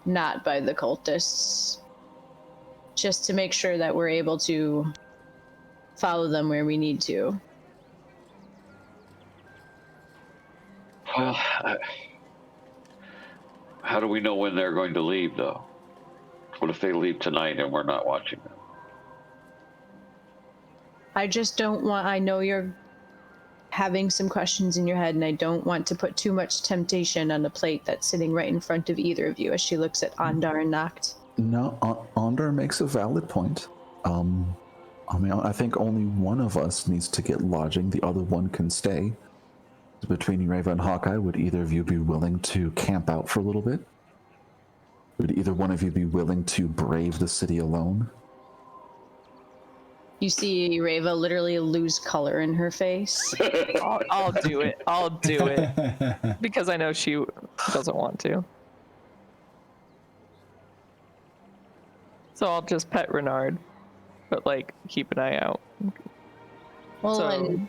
not by the cultists, just to make sure that we're able to follow them where we need to." Well, how do we know when they're going to leave, though? What if they leave tonight and we're not watching them? I just don't want, I know you're having some questions in your head, and I don't want to put too much temptation on the plate that's sitting right in front of either of you, as she looks at Ondar and Noct. No, Ondar makes a valid point. I mean, I think only one of us needs to get lodging. The other one can stay. Between Ureva and Hawkeye, would either of you be willing to camp out for a little bit? Would either one of you be willing to brave the city alone? You see Ureva literally lose color in her face. I'll do it. I'll do it. Because I know she doesn't want to. So I'll just pet Renard, but like keep an eye out. Well, So- and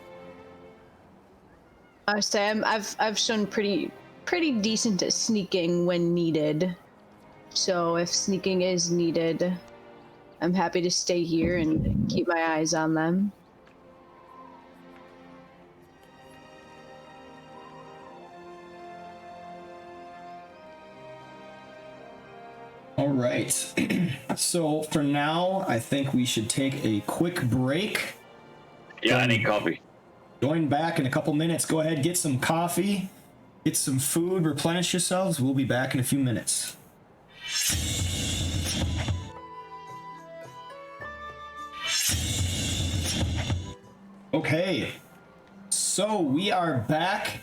I say I've shown pretty decent at sneaking when needed. So if sneaking is needed, I'm happy to stay here and keep my eyes on them. All right. So for now, I think we should take a quick break. Yeah, I need coffee. Join back in a couple minutes. Go ahead, get some coffee, get some food, replenish yourselves. We'll be back in a few minutes. Okay, so we are back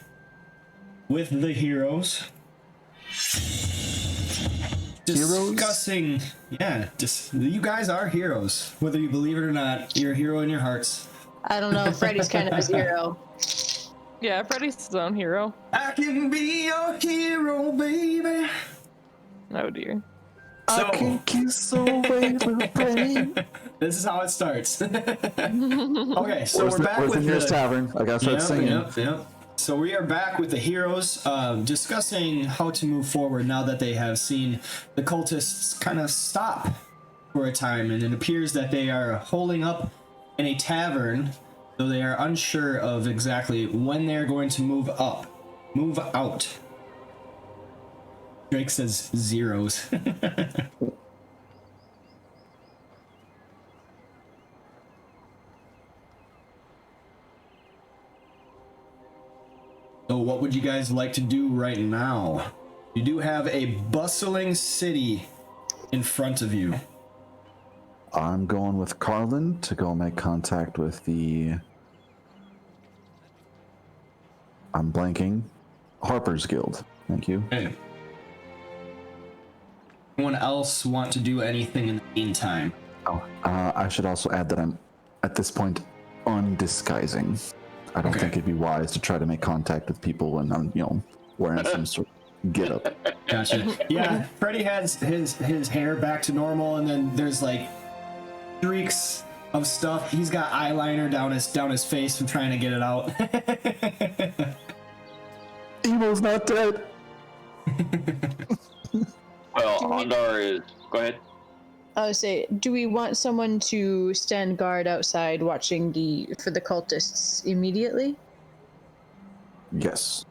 with the heroes. Discussing, yeah, you guys are heroes. Whether you believe it or not, you're a hero in your hearts. I don't know, Freddy's kind of a zero. Yeah, Freddy's his own hero. I can be your hero, baby. Oh dear. So, I can kiss away the pain. this is how it starts. Okay, so we're back Where's the with nearest tavern? I gotta start singing. Yep. So we are back with the heroes, discussing how to move forward now that they have seen the cultists kind of stop for a time, and it appears that they are holding up in a tavern, though they are unsure of exactly when they're going to move out. Drake says zeros. So what would you guys like to do right now? You do have a bustling city in front of you. I'm going with Carlin to go make contact with the... I'm blanking. Harper's Guild. Thank you. Okay. Anyone else want to do anything in the meantime? Oh, I should also add that I'm, at this point, undisguising. I don't Okay. think it'd be wise to try to make contact with people when I'm, wearing some sort of get-up. Gotcha. Yeah, Freddy has his hair back to normal, and then there's like streaks of stuff. He's got eyeliner down his face from trying to get it out. Emo's not dead! Well, Ondar is. Go ahead. I would say, do we want someone to stand guard outside watching for the cultists immediately? Yes.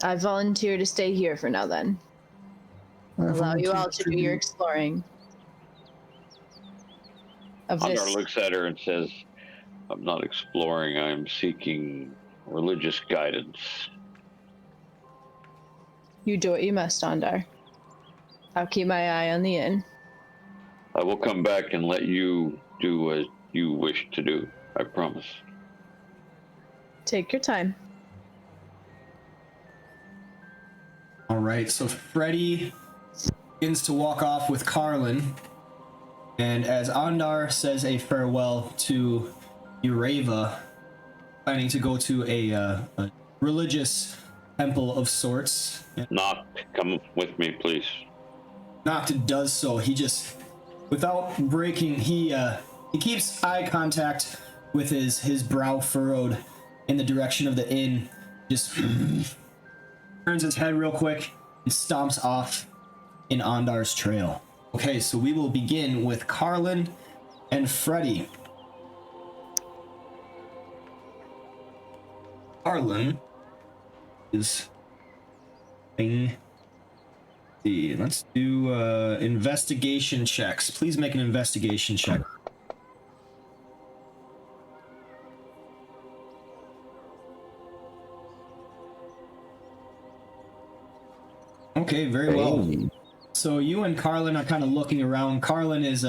I volunteer to stay here for now then. Allow you all to do your exploring. Of Andar this. looks at her and says, I'm not exploring, I'm seeking religious guidance. You do what you must, Andar. I'll keep my eye on the inn. I will come back and let you do as you wish to do. I promise. Take your time. All right, so Freddy begins to walk off with Carlin, and as Andar says a farewell to Ureva, planning to go to a religious temple of sorts. Noct, come with me, please. Noct does so. He just, without breaking, he keeps eye contact with his brow furrowed in the direction of the inn. Just turns his head real quick and stomps off in Andar's trail. Okay, so we will begin with Carlin and Freddy. Carlin is let's do investigation checks. Please make an investigation check. Okay, very well. So you and Carlin are kind of looking around. Carlin is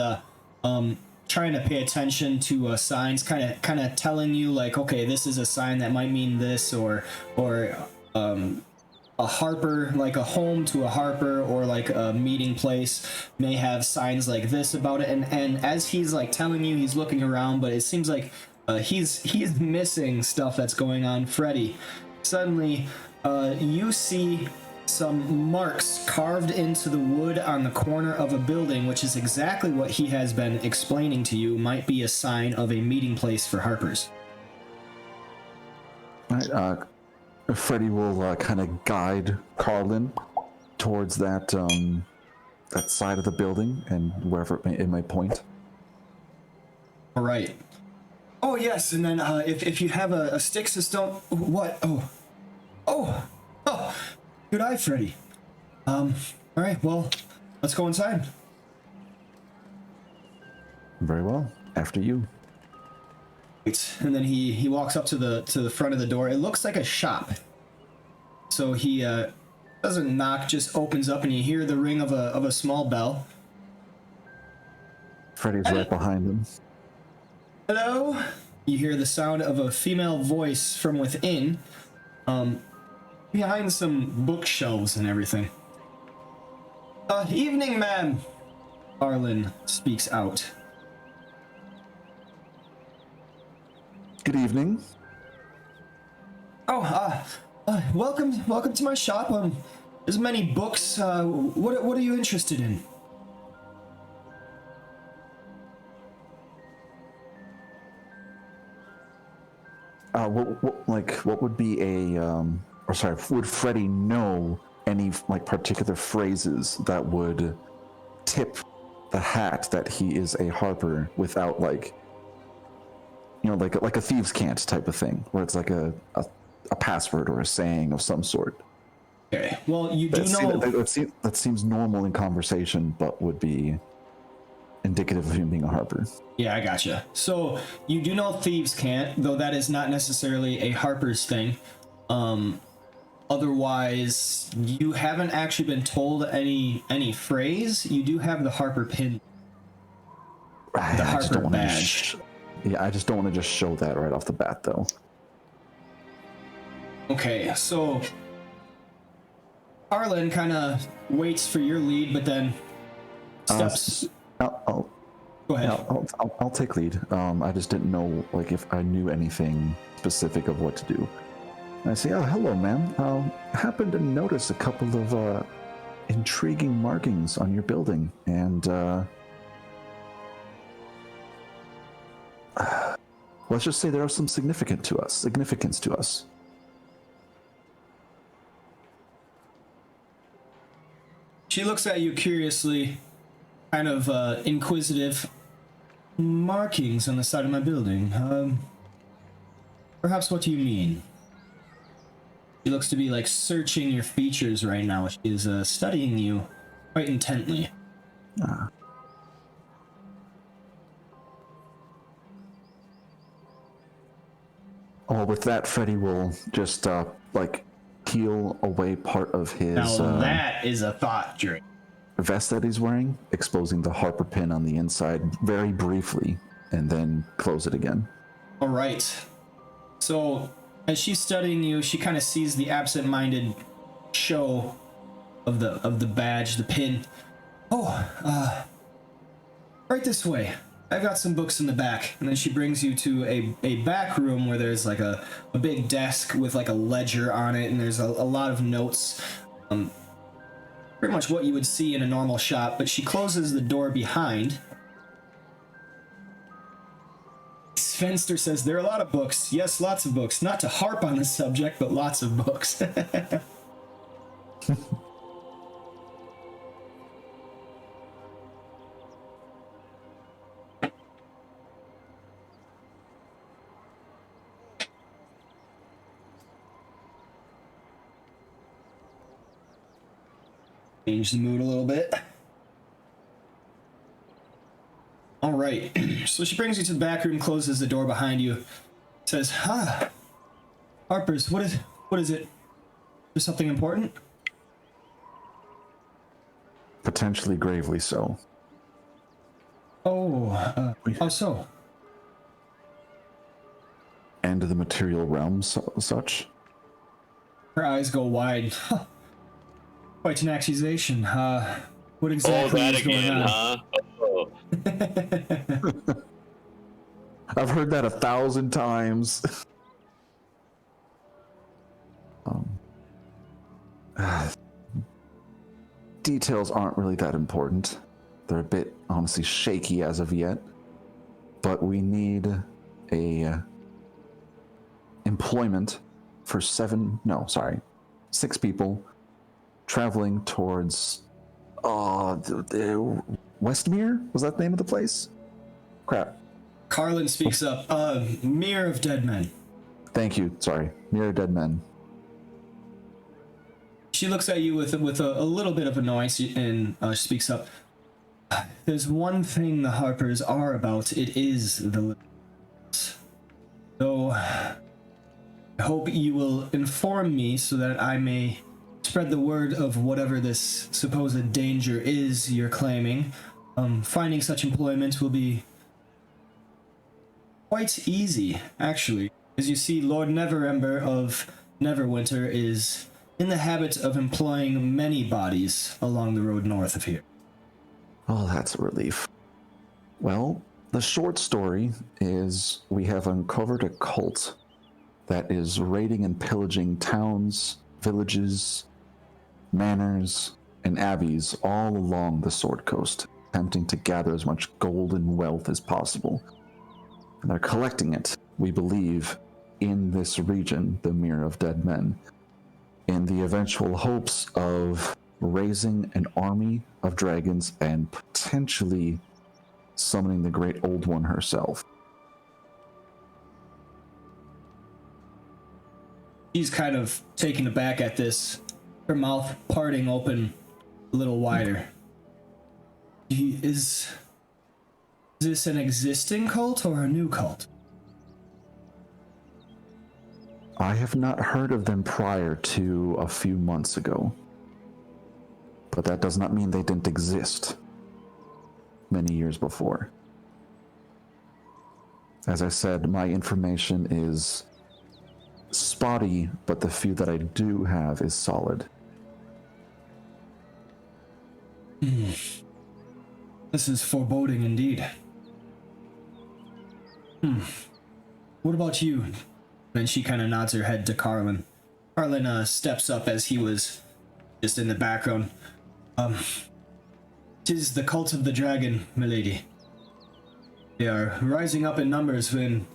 trying to pay attention to signs, kind of telling you like, okay, this is a sign that might mean this, or a harper, like a home to a harper, or like a meeting place may have signs like this about it. And as he's like telling you, he's looking around, but it seems like he's missing stuff that's going on. Freddy, suddenly you see some marks carved into the wood on the corner of a building, which is exactly what he has been explaining to you might be a sign of a meeting place for harpers. Right, Freddy will kind of guide Carlin towards that that side of the building and wherever it may point. All right. Oh yes, and then if you have a sticks of stone, what? Oh. Good eye, Freddy. All right. Well, let's go inside. Very well. After you. Right. And then he walks up to the front of the door. It looks like a shop. So he doesn't knock, just opens up, and you hear the ring of a small bell. Freddy's right behind him. Hello? You hear the sound of a female voice from within, behind some bookshelves and everything. Evening, ma'am. Carlin speaks out. Good evening. Welcome to my shop. There's many books. What are you interested in? What would be would Freddy know any like particular phrases that would tip the hat that he is a harper without like a thieves' cant type of thing, where it's like a password or a saying of some sort? Okay. Well, you do know that seems normal in conversation, but would be indicative of him being a harper. Yeah, I gotcha. So you do know thieves can't, though that is not necessarily a harper's thing. Otherwise, you haven't actually been told any phrase. You do have the harper pin, the harper badge. I just don't want to just show that right off the bat, though. Okay, so Carlin kind of waits for your lead, but then steps. Go ahead. I'll take lead. I just didn't know if I knew anything specific of what to do. And I say, hello, ma'am. I happened to notice a couple of intriguing markings on your building, and let's just say there are some significance to us. She looks at you curiously, kind of inquisitive. Markings on the side of my building. Perhaps what do you mean? She looks to be like searching your features right now. She is studying you quite intently. Oh, with that, Freddy will just like peel away part of his Now that is a thought drink. vest that he's wearing, exposing the Harper pin on the inside very briefly, and then close it again. All right. So as she's studying you, she kind of sees the absent-minded show of the badge, the pin. Oh, right this way. I've got some books in the back. And then she brings you to a back room where there's like a big desk with like a ledger on it, and there's a lot of notes. Pretty much what you would see in a normal shop, but she closes the door behind. Svenster says, there are a lot of books. Yes, lots of books. Not to harp on this subject, but lots of books. Change the mood a little bit. All right. So she brings you to the back room, closes the door behind you, says, Harper's, what is it? Is something important? Potentially gravely so. Oh, how so? End of the material realm, such. Her eyes go wide. Quite an accusation. What exactly that is going again, on? huh? Oh. I've heard that 1,000 times. Details aren't really that important. They're a bit, honestly, shaky as of yet. But we need a employment for 6 people traveling towards Westmere? Was that the name of the place? Crap. Carlin speaks up. Mirror of Dead Men. Thank you. Sorry. Mirror of Dead Men. She looks at you with a little bit of annoyance and speaks up. There's one thing the Harpers are about. It is the... So, I hope you will inform me so that I may spread the word of whatever this supposed danger is you're claiming. Finding such employment will be quite easy, actually. As you see, Lord Neverember of Neverwinter is in the habit of employing many bodies along the road north of here. Oh, that's a relief. Well, the short story is we have uncovered a cult that is raiding and pillaging towns, villages, manors, and abbeys all along the Sword Coast, attempting to gather as much gold and wealth as possible. And they're collecting it, we believe, in this region, the Mirror of Dead Men, in the eventual hopes of raising an army of dragons and potentially summoning the Great Old One herself. She's kind of taken aback at this, her mouth parting open a little wider. Is this an existing cult or a new cult? I have not heard of them prior to a few months ago. But that does not mean they didn't exist many years before. As I said, my information is spotty, but the few that I do have is solid. This is foreboding indeed. What about you? Then she kind of nods her head to Carlin. Carlin steps up as he was just in the background. 'Tis the cult of the dragon, milady. They are rising up in numbers when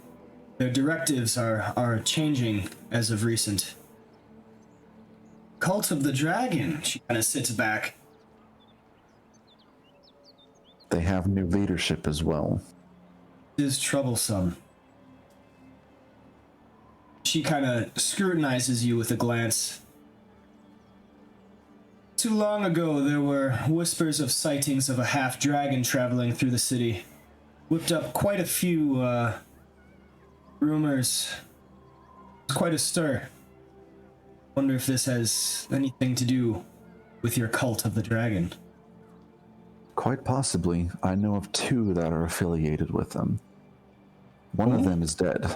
their directives are changing as of recent. Cult of the dragon. She kind of sits back. They have new leadership as well. It is troublesome. She kind of scrutinizes you with a glance. Too long ago, there were whispers of sightings of a half-dragon traveling through the city. Whipped up quite a few, rumors. Quite a stir. Wonder if this has anything to do with your cult of the dragon. Quite possibly. I know of 2 that are affiliated with them. One of them is dead.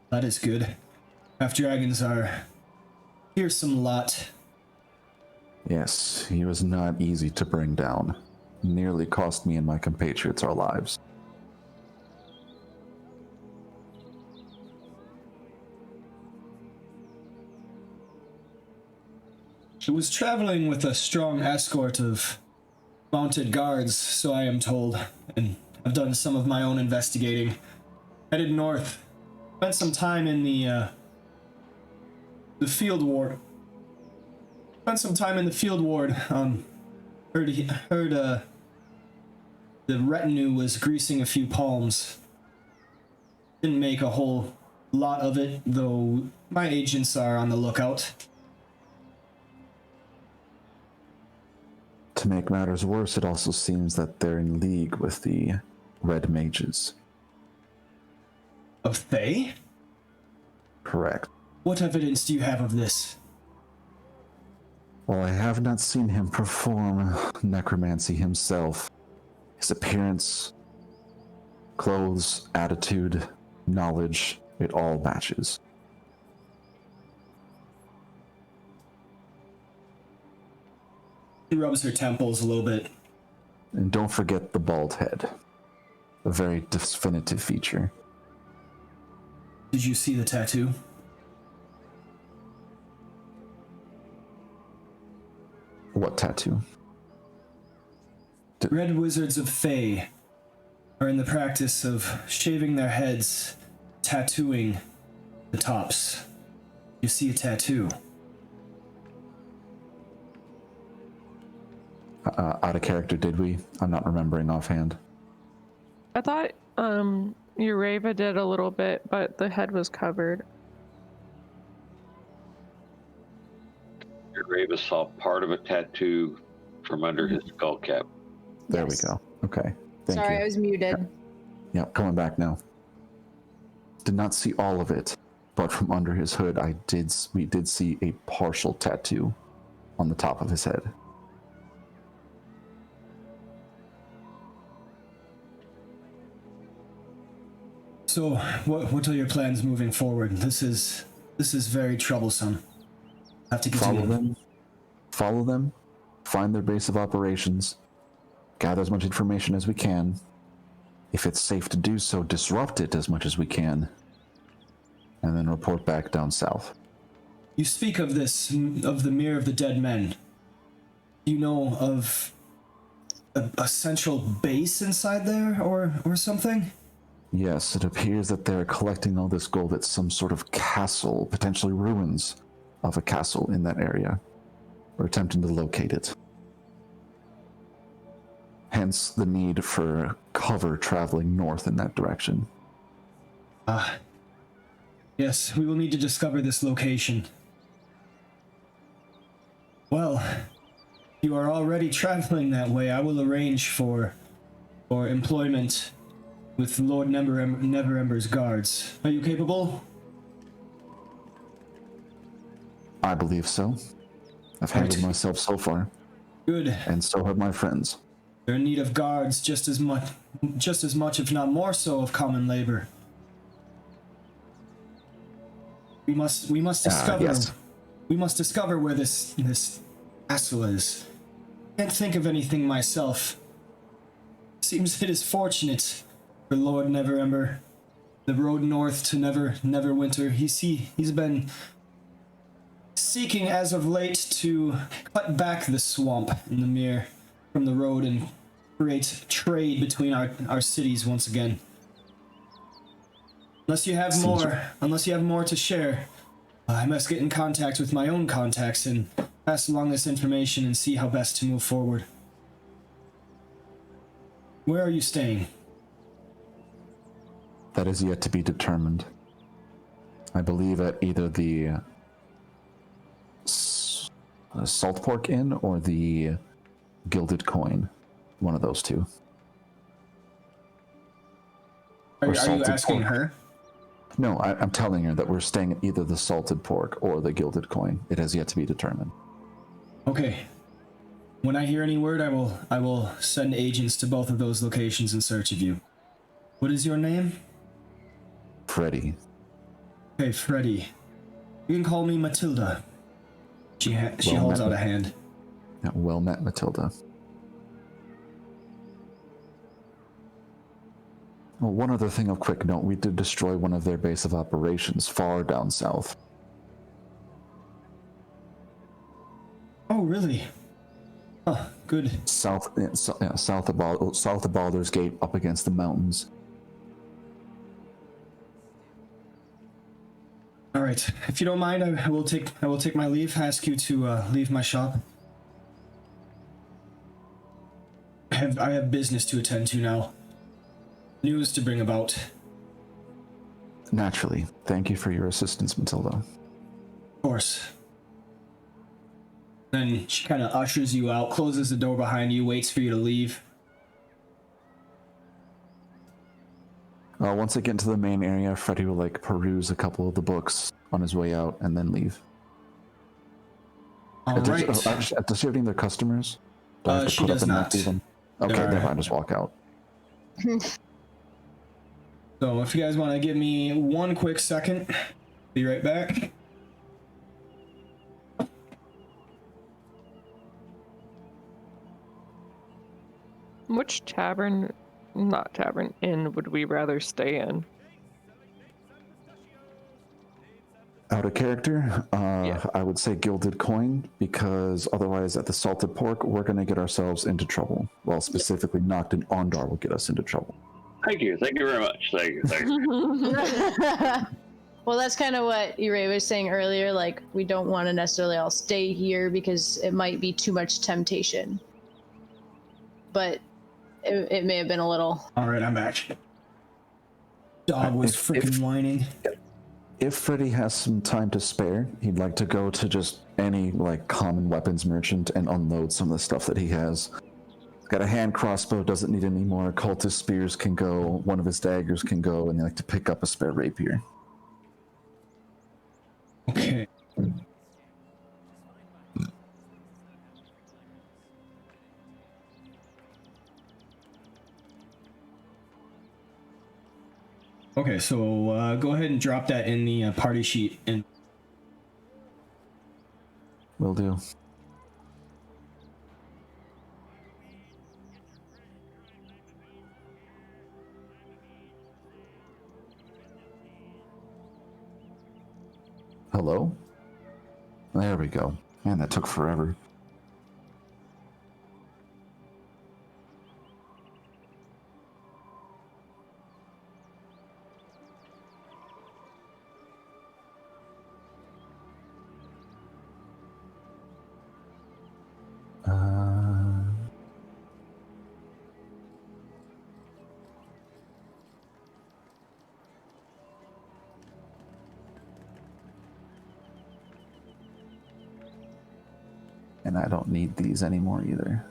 That is good. Half-dragons are fearsome lot. Yes, he was not easy to bring down. Nearly cost me and my compatriots our lives. She was traveling with a strong escort of mounted guards, so I am told, and I've done some of my own investigating. Headed north. Spent some time in the field ward. Spent some time in the field ward. Heard the retinue was greasing a few palms. Didn't make a whole lot of it, though my agents are on the lookout. To make matters worse, it also seems that they're in league with the Red Mages. Of Fae? Correct. What evidence do you have of this? While I have not seen him perform necromancy himself, his appearance, clothes, attitude, knowledge, it all matches. She rubs her temples a little bit. And don't forget the bald head. A very definitive feature. Did you see the tattoo? What tattoo? Red wizards of Fae are in the practice of shaving their heads, tattooing the tops. You see a tattoo. Out of character, did we? I'm not remembering offhand. I thought Ureva did a little bit, but the head was covered. Ureva saw part of a tattoo from under his skull cap. There Yes. we go. Okay. Thank Sorry, you. I was muted. Yeah, coming back now. Did not see all of it, but from under his hood, we did see a partial tattoo on the top of his head. So, what are your plans moving forward? This is very troublesome. Have to continue. Follow them, find their base of operations, gather as much information as we can. If it's safe to do so, disrupt it as much as we can, and then report back down south. You speak of the Mirror of the Dead Men. Do you know of a central base inside there, or something? Yes, it appears that they're collecting all this gold at some sort of castle, potentially ruins of a castle in that area. We're attempting to locate it. Hence the need for cover traveling north in that direction. Yes, we will need to discover this location. Well, you are already traveling that way. I will arrange for employment with Lord Neverember's guards. Are you capable? I believe so. I've handled myself so far, Good. and so have my friends. They're in need of guards just as much, if not more so, of common labor. We must discover. Yes. We must discover where this castle is. Can't think of anything myself. Seems it is fortunate for Lord Neverember. The road north to Neverwinter. He's been seeking as of late to cut back the swamp in the Mere from the road and create trade between our cities once again. Unless you have more to share, I must get in contact with my own contacts and pass along this information and see how best to move forward. Where are you staying? That is yet to be determined. I believe at either the Salt Pork Inn or the Gilded Coin. One of those two. Are you salted asking pork. her? No, I'm telling her that we're staying at either the Salted Pork or the Gilded Coin. It has yet to be determined. Okay. When I hear any word, I will send agents to both of those locations in search of you. What is your name? Freddy. Hey, Freddy. You can call me Matilda. She holds out a hand. Yeah, well met, Matilda. Well, one other thing of quick note, we did destroy one of their base of operations far down south. Oh, really? Oh, good. South of Baldur's Gate, up against the mountains. All right. If you don't mind, I will take my leave. Ask you to leave my shop. I have business to attend to now. News to bring about. Naturally. Thank you for your assistance, Matilda. Of course. Then she kind of ushers you out, closes the door behind you, waits for you to leave. Once I get into the main area, Freddy will peruse a couple of the books on his way out and then leave. All right. Does she have any other customers? Do I have to She put up does and not. leave them? Okay, then I just walk out. So if you guys want to give me one quick second, be right back. Which inn would we rather stay in? Out of character, Yeah. I would say Gilded Coin, because otherwise at the Salted Pork, we're going to get ourselves into trouble. Well, specifically Knocked in Ondar will get us into trouble. Thank you very much. Thank you. Well, that's kind of what Ire was saying earlier. Like, we don't want to necessarily all stay here because it might be too much temptation. But it may have been a little. All right, I'm back. Dog was freaking whining. If Freddy has some time to spare, he'd like to go to just any common weapons merchant and unload some of the stuff that he has. Got a hand crossbow, doesn't need any more. Cultist spears can go. One of his daggers can go, and they like to pick up a spare rapier. Okay. Okay, so go ahead and drop that in the party sheet. And Will do. Hello? There we go. Man, that took forever. And I don't need these anymore either.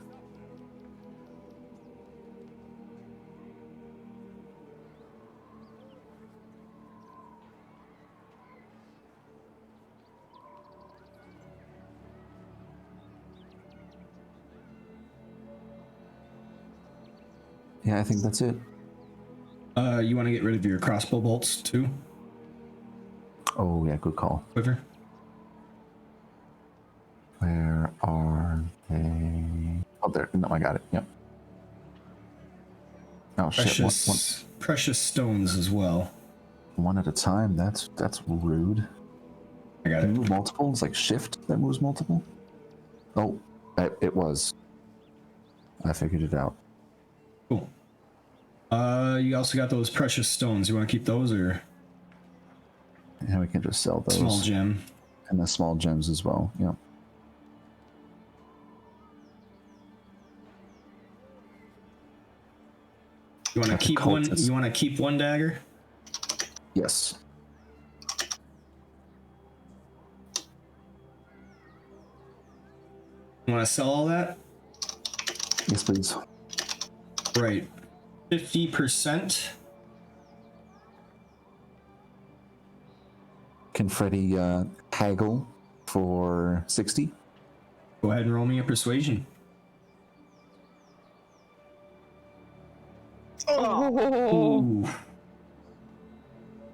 Yeah, I think that's it. you want to get rid of your crossbow bolts too? Oh, yeah, good call. Quiver? Where are they? Oh, there. No, I got it. Yep. Oh, shit. Precious stones as well. One at a time? That's rude. I got Can it. you move multiple? It's like shift that moves multiple? Oh, it was. I figured it out. Cool. You also got those precious stones. You want to keep those or? Yeah, we can just sell those. Small gem. And the small gems as well. Yep. You want to keep one? You want to keep one dagger? Yes. You want to sell all that? Yes, please. Right. 50%. Can Freddy haggle for 60? Go ahead and roll me a persuasion. Oh. Ooh.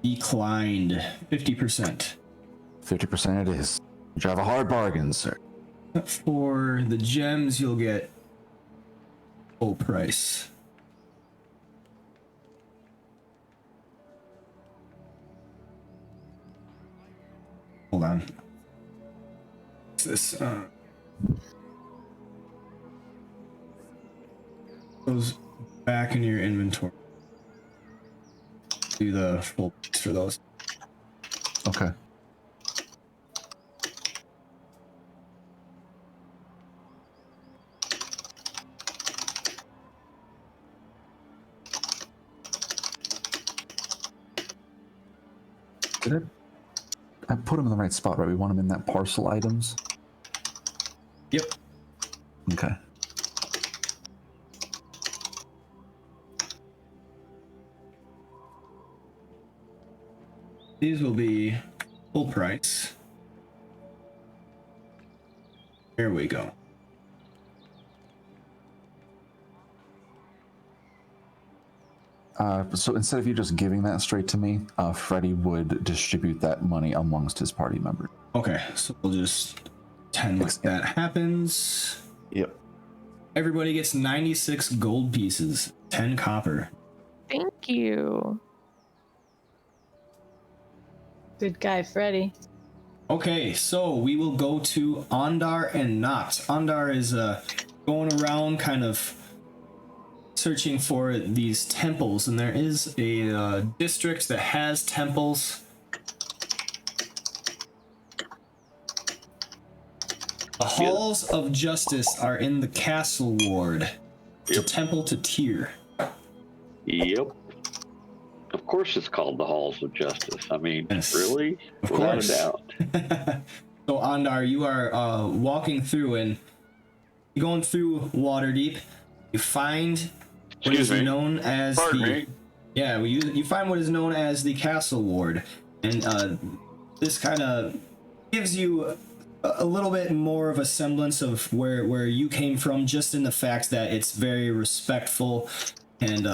Declined. 50%. 50% it is. Drive a hard bargain, sir. For the gems, you'll get full price. Hold on. What's this? Goes back into your inventory. Do the full price for those. Okay. Did I put him in the right spot, right? We want him in that parcel items. Yep. Okay. These will be full price. There we go. So instead of you just giving that straight to me, Freddy would distribute that money amongst his party members. Okay, so we'll just pretend like that happens. Yep. Everybody gets 96 gold pieces, 10 copper. Thank you. Good guy, Freddy. Okay, so we will go to Ondar and Noct. Ondar is going around kind of searching for these temples, and there is a district that has temples. The Halls of Justice are in the Castle Ward. It's a temple to Tyr. Yep. Of course it's called the Halls of Justice. I mean, Yes, really? of Without course. a doubt. So Ondar, you are walking through, and you're going through Waterdeep. You find what is known as you find what is known as the Castle Ward, and this kind of gives you a little bit more of a semblance of where you came from, just in the fact that it's very respectful and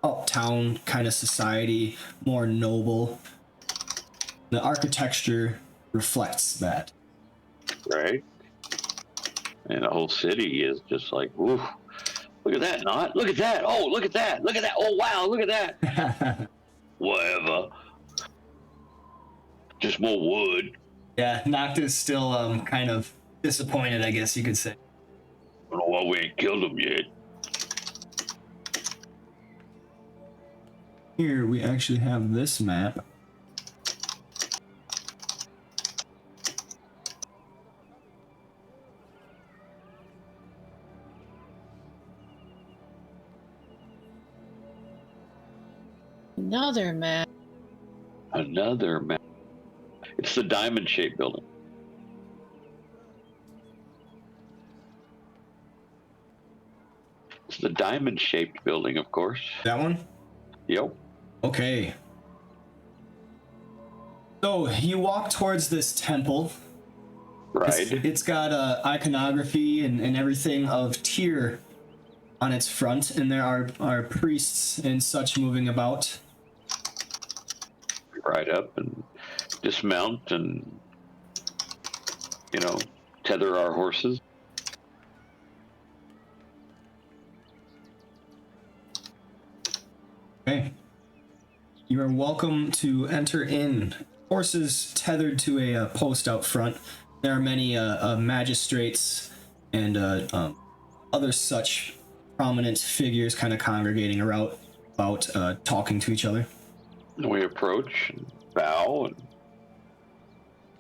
uptown kind of society, more noble. The architecture reflects that. Right? And the whole city is just like, ooh, look at that, not. Look at that. Oh, look at that. Look at that. Oh, wow, look at that. Whatever. Just more wood. Yeah, Noct is still kind of disappointed, I guess you could say. I don't know why we ain't killed him yet. Here we actually have this map. Another map. Another map. It's the diamond-shaped building. It's the diamond-shaped building, of course. That one? Yep. Okay. So you walk towards this temple. Right. It's got iconography and everything of Tyr on its front, and there are priests and such moving about. Ride up and dismount and, tether our horses. Okay. You are welcome to enter in. Horses tethered to a post out front. There are many magistrates and other such prominent figures kind of congregating around about talking to each other. And we approach and bow.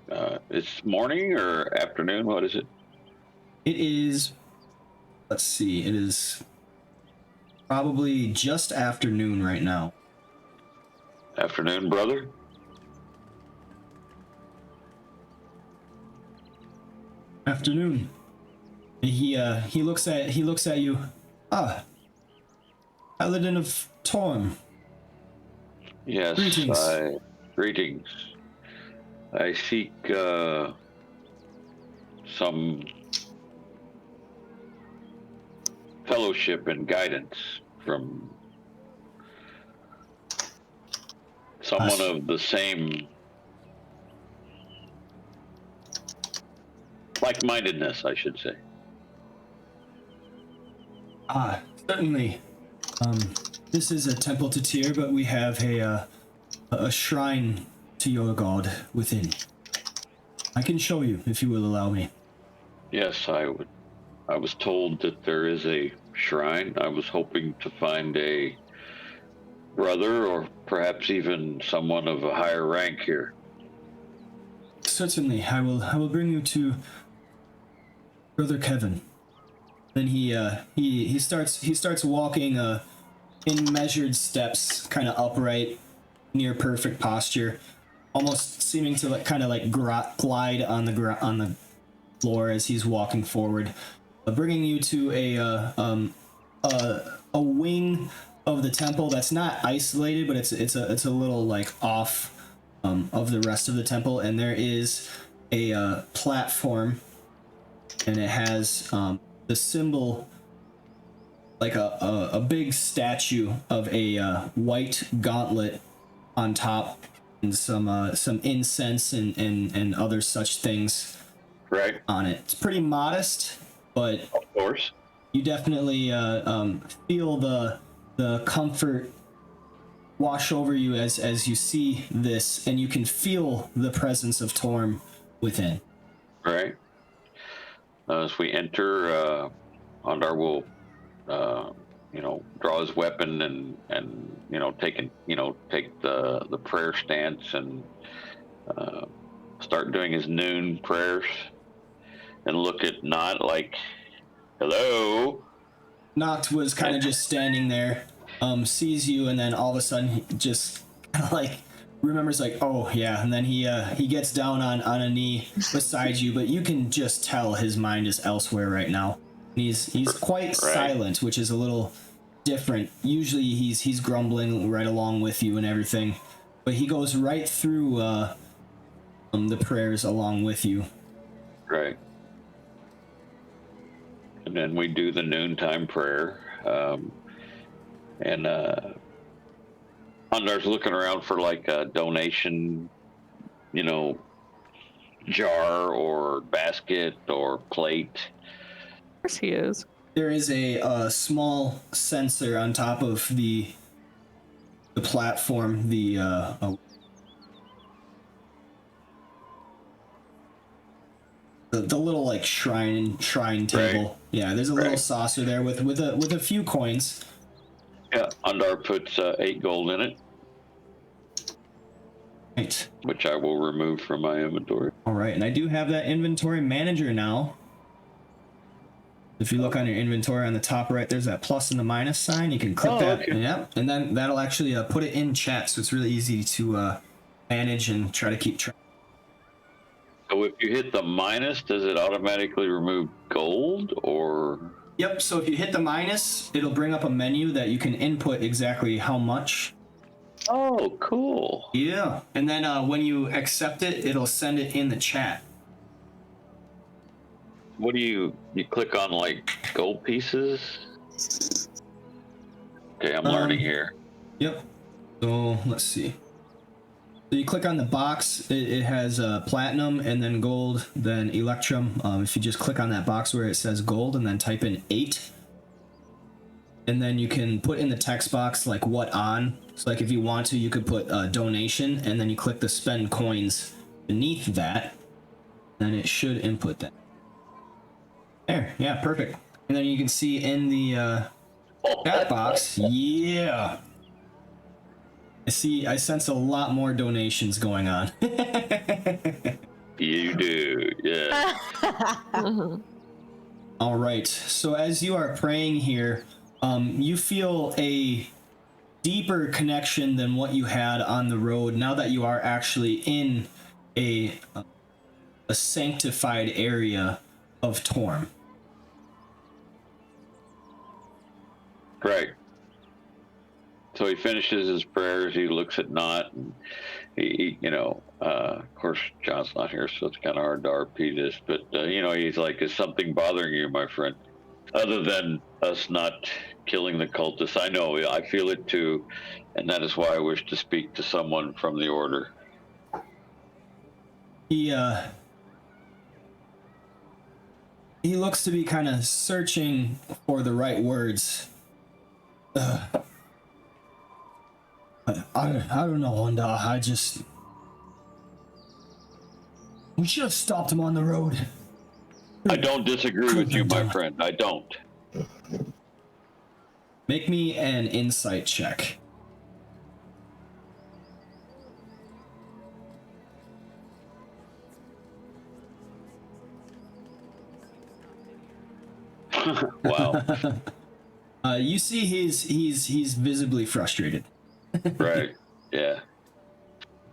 And it's morning or afternoon? What is it? It is, let's see, it is probably just afternoon right now. Afternoon, brother? Afternoon. He looks at you. Ah, Paladin of Torm. Yes, Greetings. Greetings. I seek some fellowship and guidance from someone of the same like-mindedness, I should say. Ah, certainly. This is a temple to Tyr, but we have a shrine to your god within. I can show you if you will allow me. Yes, I would. I was told that there is a shrine. I was hoping to find a brother or perhaps even someone of a higher rank here. Certainly, I will bring you to Brother Kevin. Then he starts walking in measured steps, kind of upright, near perfect posture, almost seeming to glide on the floor as he's walking forward, bringing you to a wing of the temple that's not isolated, but it's a little like off of the rest of the temple, and there is a platform, and it has the symbol, like a big statue of a white gauntlet on top, and some incense and other such things Right. on it. It's pretty modest, but Of course. you definitely feel the comfort wash over you as you see this, and you can feel the presence of Torm within. Right. As we enter, Ondar will, draw his weapon and take the prayer stance and start doing his noon prayers, and look at Not like, hello. Noct was kind of just standing there, sees you, and then all of a sudden he just like remembers, like, oh yeah, and then he gets down on a knee beside you, but you can just tell his mind is elsewhere right now. He's quite silent, which is a little different. Usually he's grumbling right along with you and everything, but he goes right through the prayers along with you. Right. And then we do the noontime prayer, and Undar's looking around for like a donation, jar or basket or plate. Of course he is. There is a small sensor on top of the platform, the little like shrine table. Right. Yeah, there's a little saucer there with a few coins. Yeah, Undar puts 8 gold in it, Right. which I will remove from my inventory. All right, and I do have that inventory manager now. If you look on your inventory on the top right, there's that plus and the minus sign. You can click that. Okay. Yep, and then that'll actually put it in chat, so it's really easy to manage and try to keep track. So if you hit the minus, does it automatically remove gold, or? Yep, so if you hit the minus, it'll bring up a menu that you can input exactly how much. Oh, cool. Yeah, and then when you accept it, it'll send it in the chat. What do you click on, like gold pieces? Okay, I'm learning here. Yep. So let's see. So you click on the box, it has platinum and then gold, then electrum. If you just click on that box where it says gold and then type in 8, and then you can put in the text box like what on. So like if you want to, you could put donation, and then you click the spend coins beneath that, and it should input that. There, yeah, perfect. And then you can see in the chat box, yeah. I sense a lot more donations going on. You do, yeah. All right, so as you are praying here, you feel a deeper connection than what you had on the road now that you are actually in a sanctified area of Torm. Right. So he finishes his prayers. He looks at Knot, and of course, John's not here, so it's kind of hard to RP this. But he's like, "Is something bothering you, my friend? Other than us not killing the cultists? I know, I feel it too, and that is why I wish to speak to someone from the order." He looks to be kind of searching for the right words. I don't know, and we should have stopped him on the road. I don't disagree with you, my friend. I don't. Make me an insight check. Wow. You see, he's visibly frustrated. Right. Yeah.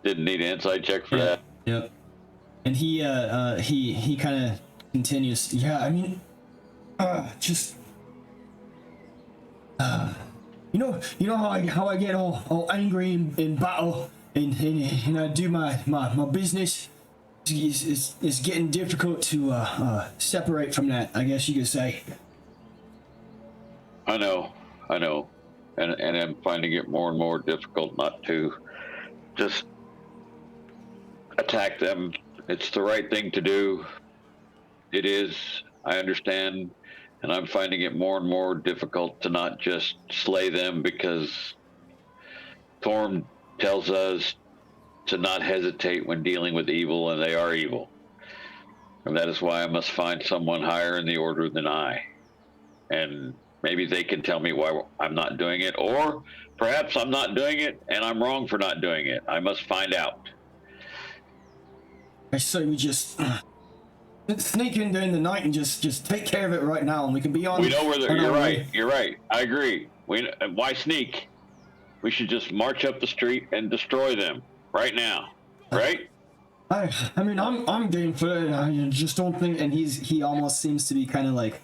Didn't need an insight check for that. Yep. And he kind of continues. Yeah, I mean, you know how I get all angry in battle, and I do my business. It's getting difficult to separate from that, I guess you could say. I know, and I'm finding it more and more difficult not to just attack them. It's the right thing to do. It is, I understand, and I'm finding it more and more difficult to not just slay them, because Torm tells us to not hesitate when dealing with evil, and they are evil. And that is why I must find someone higher in the order than I. And maybe they can tell me why I'm not doing it, or perhaps I'm not doing it and I'm wrong for not doing it. I must find out. I say we just sneak in during the night and just take care of it right now, and we can be on. We know where they're. You're right. Way. You're right. I agree. Why sneak? We should just march up the street and destroy them right now. Right? I mean, I'm game for it. I just don't think. And he almost seems to be kind of like.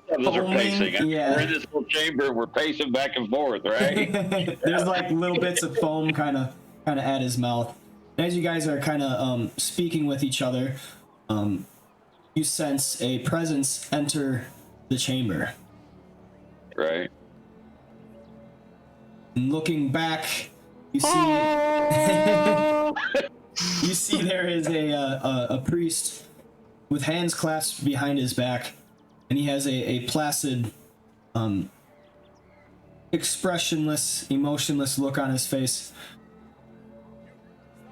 Both of us are pacing. Yeah. We're in this little chamber and we're pacing back and forth, right? There's like little bits of foam kind of at his mouth. As you guys are kind of speaking with each other, you sense a presence enter the chamber. Right. And looking back, you see you see there is a priest with hands clasped behind his back, and he has a placid, expressionless, emotionless look on his face.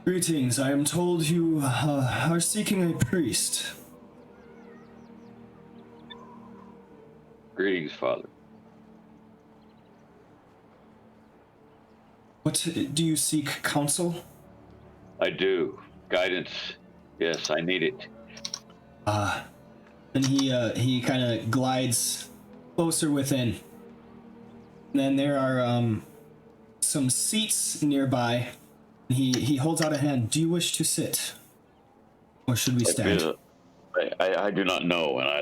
Greetings, I am told you are seeking a priest. Greetings, Father. What do you seek, counsel? I do. Guidance. Yes, I need it. And he kind of glides closer within. And then there are some seats nearby. He holds out a hand. Do you wish to sit, or should we stand? I do not know, and I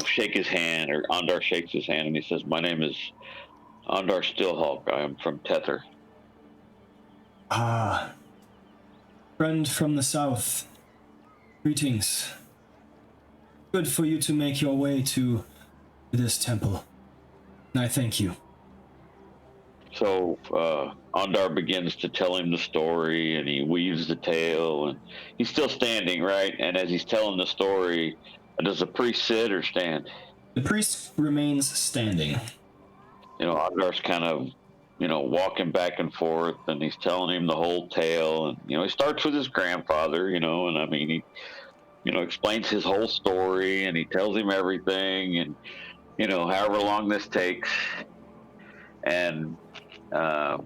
shake his hand, or Ondar shakes his hand, and he says, "My name is Ondar Stillhawk. I am from Tether." Friend from the south. Greetings. Good for you to make your way to this temple. I thank you. So Ondar begins to tell him the story, and he weaves the tale, and he's still standing, right? And as he's telling the story, does the priest sit or stand? The priest remains standing. Ondar's kind of, walking back and forth, and he's telling him the whole tale, and, he starts with his grandfather, and I mean, he, explains his whole story, and he tells him everything, and, however long this takes, and, and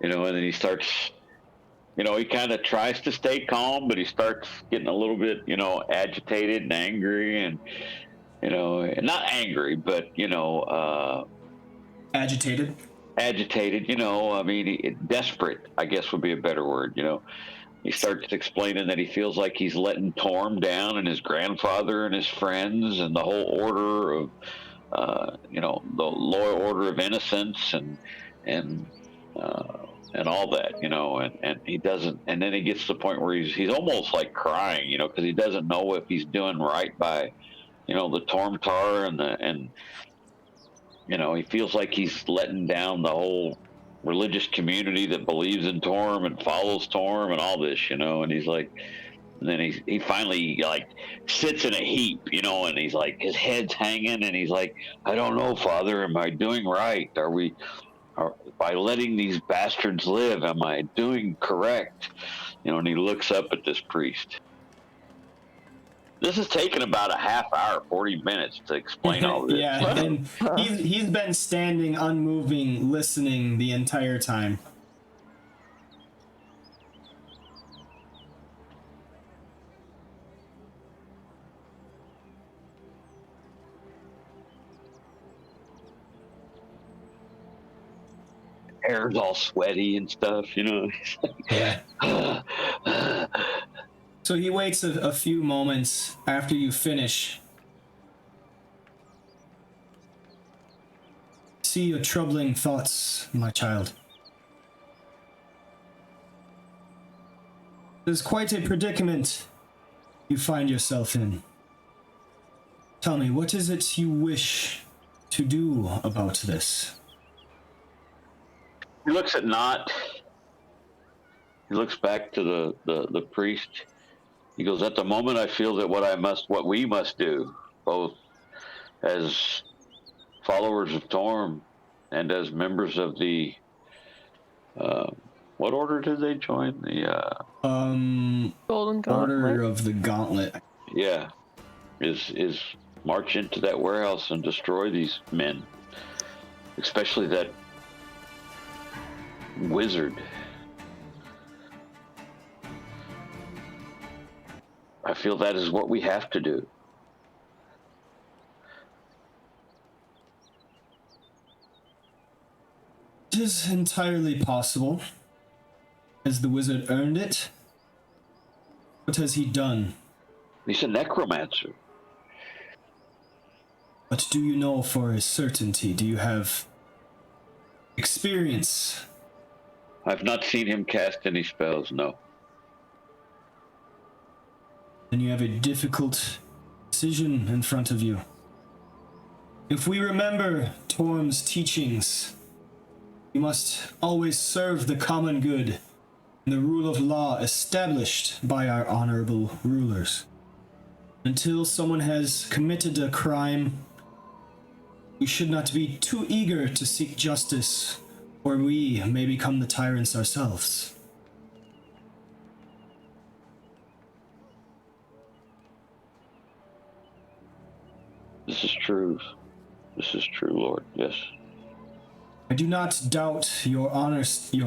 then he starts, he kind of tries to stay calm, but he starts getting a little bit, agitated and angry, and, not angry, but, agitated, I mean, desperate, I guess would be a better word, He starts explaining that he feels like he's letting Torm down, and his grandfather and his friends and the whole order the lower order of innocence and and all that, and he doesn't, and then he gets to the point where he's almost like crying, because he doesn't know if he's doing right by, the Torm Tar and he feels like he's letting down the whole religious community that believes in Torm and follows Torm and all this, and he's like, and then he finally like sits in a heap, and he's like, his head's hanging, and he's like, I don't know, Father, am I doing right? By letting these bastards live, am I doing correct? And he looks up at this priest. This has taken about a half hour, 40 minutes to explain all this. Yeah, and he's been standing unmoving, listening the entire time. Hair's all sweaty and stuff, Yeah. So he waits a few moments after you finish. See your troubling thoughts, my child. There's quite a predicament you find yourself in. Tell me, what is it you wish to do about this? He looks at Knot. He looks back to the priest. He goes, at the moment I feel that what we must do, both as followers of Torm and as members of the what order did they join? The Golden Order Gauntlet. of the Gauntlet. yeah, is march into that warehouse and destroy these men, especially that wizard. I feel that is what we have to do. It is entirely possible. Has the wizard earned it? What has he done? He's a necromancer. But do you know for a certainty? Do you have experience? I've not seen him cast any spells, no. Then you have a difficult decision in front of you. If we remember Torm's teachings, we must always serve the common good and the rule of law established by our honorable rulers. Until someone has committed a crime, we should not be too eager to seek justice, or we may become the tyrants ourselves. This is true. This is true, Lord. Yes. I do not doubt your honesty,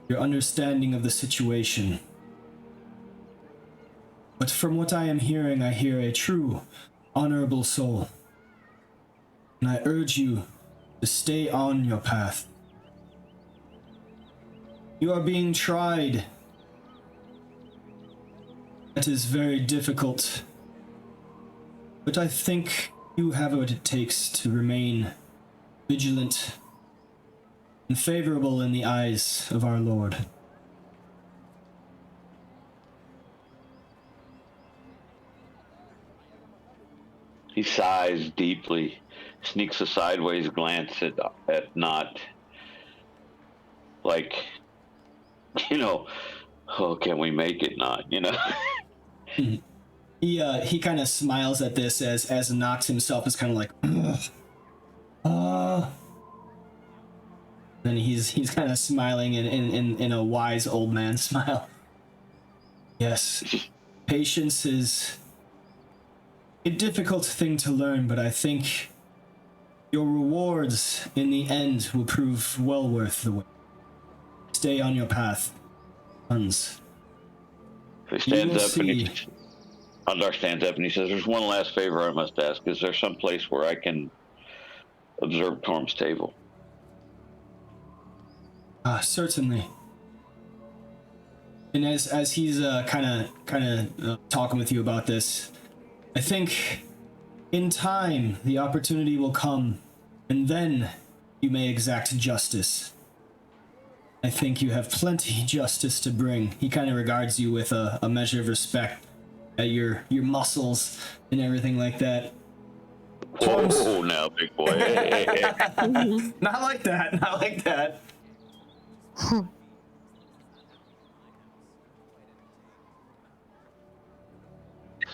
your understanding of the situation. But from what I am hearing, I hear a true, honorable soul. And I urge you to stay on your path. You are being tried. That is very difficult. But I think you have what it takes to remain vigilant and favorable in the eyes of our Lord. He sighs deeply, sneaks a sideways glance at Knot. Like, oh, can we make it, Knot, He kind of smiles at this as Knox himself is kind of like, Then he's kind of smiling in a wise old man smile. Yes, patience is a difficult thing to learn, but I think your rewards in the end will prove well worth the wait. Stay on your path, sons. So he stands up and Andar stands up and he says, there's one last favor I must ask. Is there some place where I can observe Torm's table? Certainly. And as he's kind of talking with you about this, I think In time, the opportunity will come, and then you may exact justice. I think you have plenty justice to bring. He kind of regards you with a measure of respect at your muscles and everything like that. Whoa, now, big boy. Hey. Not like that, not like that.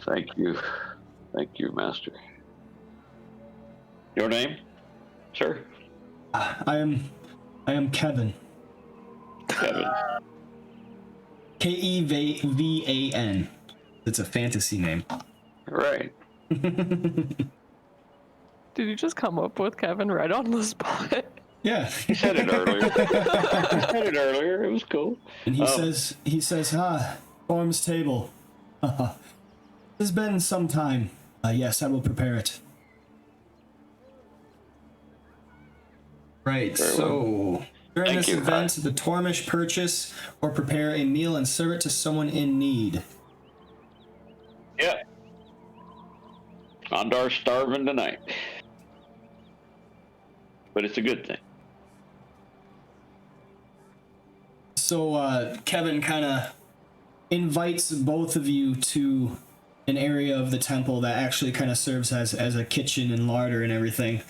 Thank you, Master. Your name, sir? I am Kevin. Kevin. Kevan. It's a fantasy name. Right. Did you just come up with Kevin right on the spot? Yeah. He said it earlier. It was cool. And he says, Torm's table. It's been some time. Yes, I will prepare it. Right, Very so during Thank this you. event, the Tormish purchase or prepare a meal and serve it to someone in need. Yeah. Ondar's starving tonight. But it's a good thing. So Kevin kind of invites both of you to an area of the temple that actually kind of serves as a kitchen and larder and everything.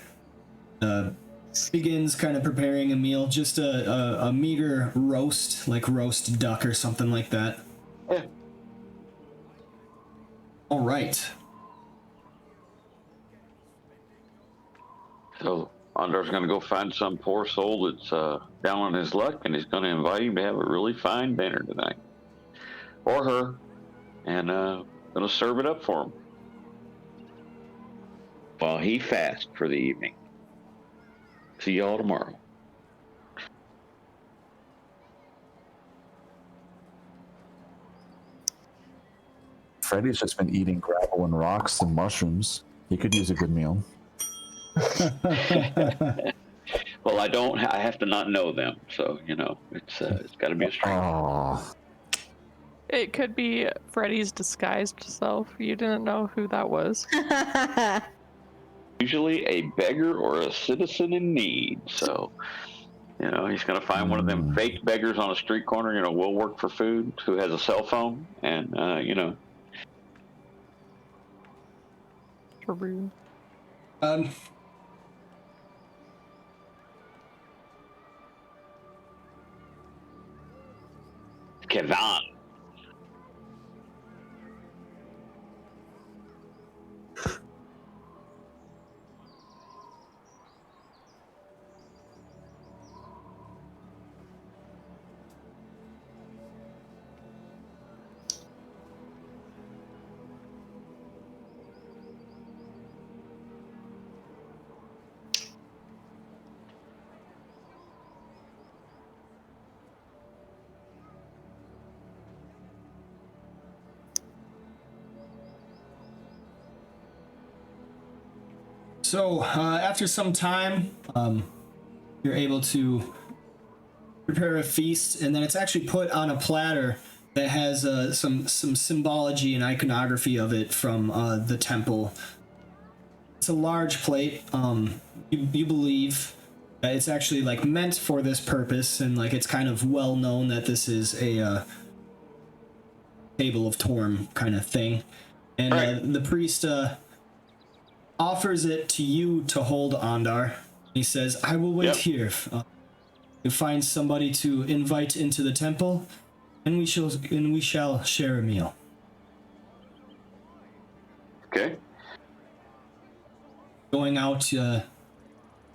Begins kind of preparing a meal, just a meager roast, like roast duck or something like that. Yeah. All right. So Ondar's going to go find some poor soul that's down on his luck, and he's going to invite him to have a really fine dinner tonight. Or her. And going to serve it up for him. While he fasts for the evening. See y'all tomorrow. Freddy's just been eating gravel and rocks and mushrooms. He could use a good meal. Well, I have to not know them, so, it's got to be a stranger. Oh, It could be Freddy's disguised self. You didn't know who that was. Usually a beggar or a citizen in need, so, he's going to find one of them fake beggars on a street corner, will work for food, who has a cell phone, and, True. Kevin. So after some time, you're able to prepare a feast, and then it's actually put on a platter that has some symbology and iconography of it from the temple. It's a large plate. You believe that it's actually like meant for this purpose, and like it's kind of well known that this is a table of Torm kind of thing. And Right. the priest offers it to you to hold, Ondar. He says, "I will wait Yep. here. You find somebody to invite into the temple, and we shall share a meal." Okay. Going out,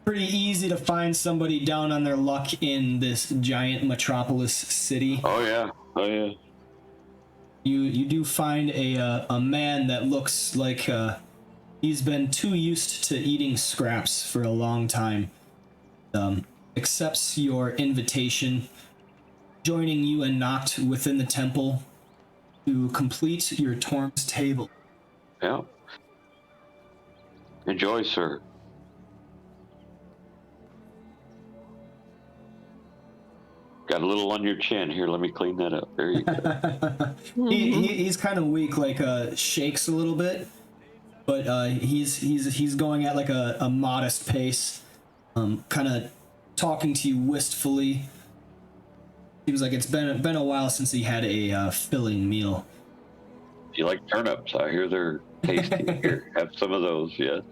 pretty easy to find somebody down on their luck in this giant metropolis city. Oh, yeah. You do find a man that looks like he's been too used to eating scraps for a long time. Accepts your invitation, joining you and Noct within the temple to complete your Torm's table. Yeah. Enjoy, sir. Got a little on your chin. Here, let me clean that up. There you go. He's kind of weak, like shakes a little bit, but he's going at like a modest pace, kind of talking to you wistfully. Seems like it's been a while since he had a filling meal. If you like turnips, I hear they're tasty. Here, have some of those, yes.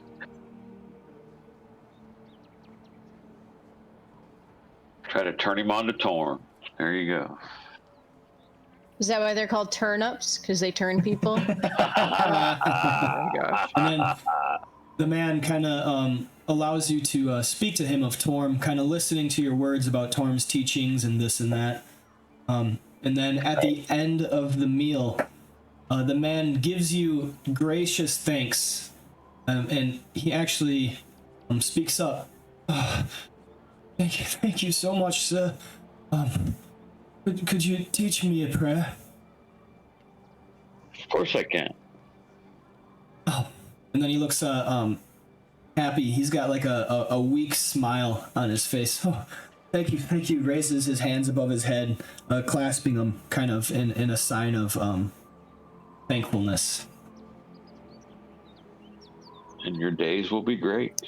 Try to turn him on to Torm. There you go. Is that why they're called turnips? Because they turn people? Oh my gosh. And then the man kind of allows you to speak to him of Torm, kind of listening to your words about Torm's teachings and this and that. And then at the end of the meal, the man gives you gracious thanks, and he actually speaks up. Thank you so much, sir. Could you teach me a prayer? Of course I can. Oh, and then he looks happy. He's got like a weak smile on his face. Oh, thank you. Raises his hands above his head, clasping them kind of in a sign of thankfulness. And your days will be great.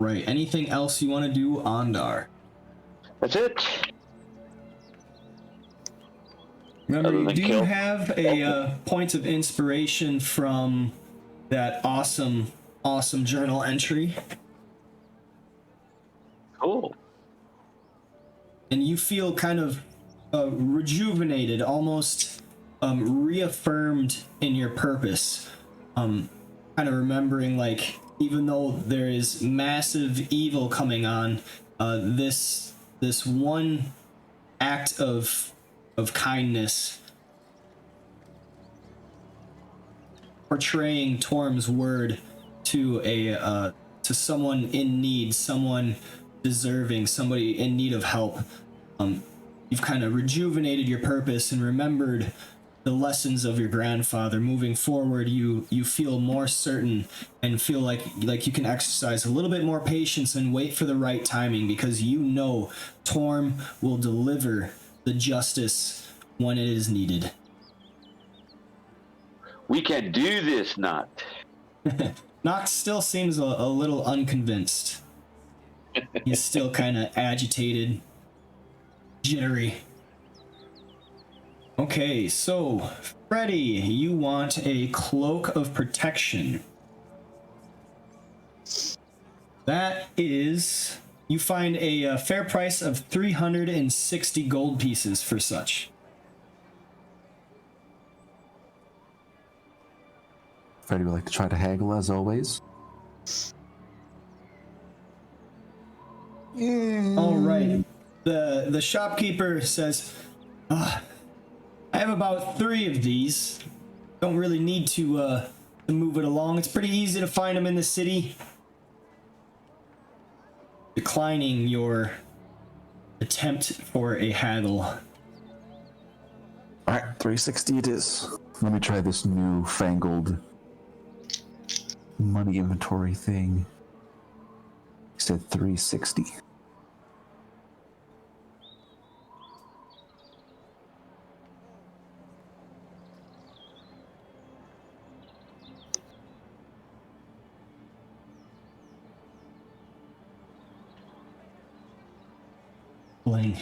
Right. Anything else you want to do, Ondar? That's it. Remember, Other than do you kill. have a point of inspiration from that awesome journal entry? Cool. And you feel kind of rejuvenated, almost reaffirmed in your purpose. Kind of remembering, like, even though there is massive evil coming on, this one act of kindness, portraying Torm's word to someone in need, someone deserving, somebody in need of help. You've kind of rejuvenated your purpose and remembered the lessons of your grandfather. Moving forward, you feel more certain and feel like you can exercise a little bit more patience and wait for the right timing, because you know Torm will deliver the justice when it is needed. We can do this, Not. Nox still seems a little unconvinced. He's still kind of agitated, jittery. Okay, so Freddy, you want a cloak of protection. That is, you find a fair price of 360 gold pieces for such. Freddy would like to try to haggle as always. All right. The shopkeeper says, I have about 3 of these. Don't really need to move it along. It's pretty easy to find them in the city. Declining your attempt for a haggle. Alright, 360 it is. Let me try this new fangled money inventory thing. He said 360. Bling.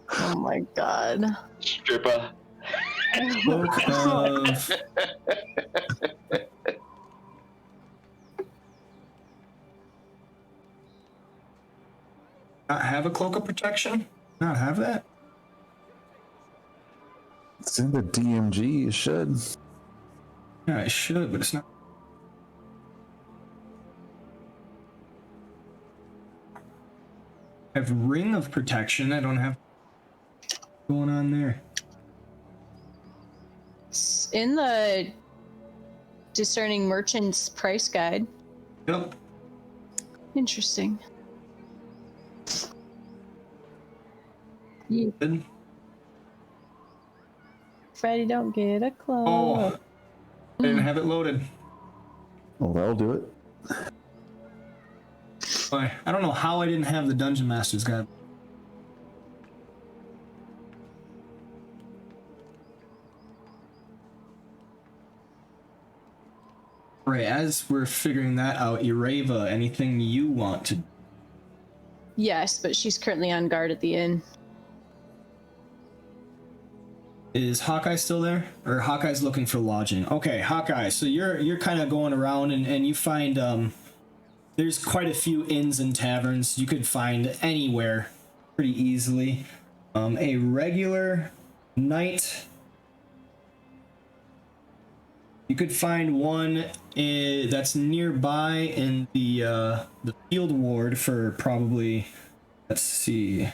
Oh my god. Stripper. Cloak of... Not have a cloak of protection? Not have that? It's in the DMG, you should. Yeah, I should, but it's not. I have ring of protection. I don't have going on there. It's in the discerning merchant's price guide. Yep. Interesting. You, Good. Freddy, don't get a cloak. Oh, I didn't have it loaded. Well, that'll do it. Boy, I don't know how I didn't have the Dungeon Master's Guide. Right, as we're figuring that out, Ireva, anything you want to... Yes, but she's currently on guard at the inn. Is Hawkeye still there? Or Hawkeye's looking for lodging? Okay, Hawkeye, so you're kind of going around and you find there's quite a few inns and taverns you could find anywhere pretty easily. A regular night, you could find one that's nearby in the field ward for probably, let's see,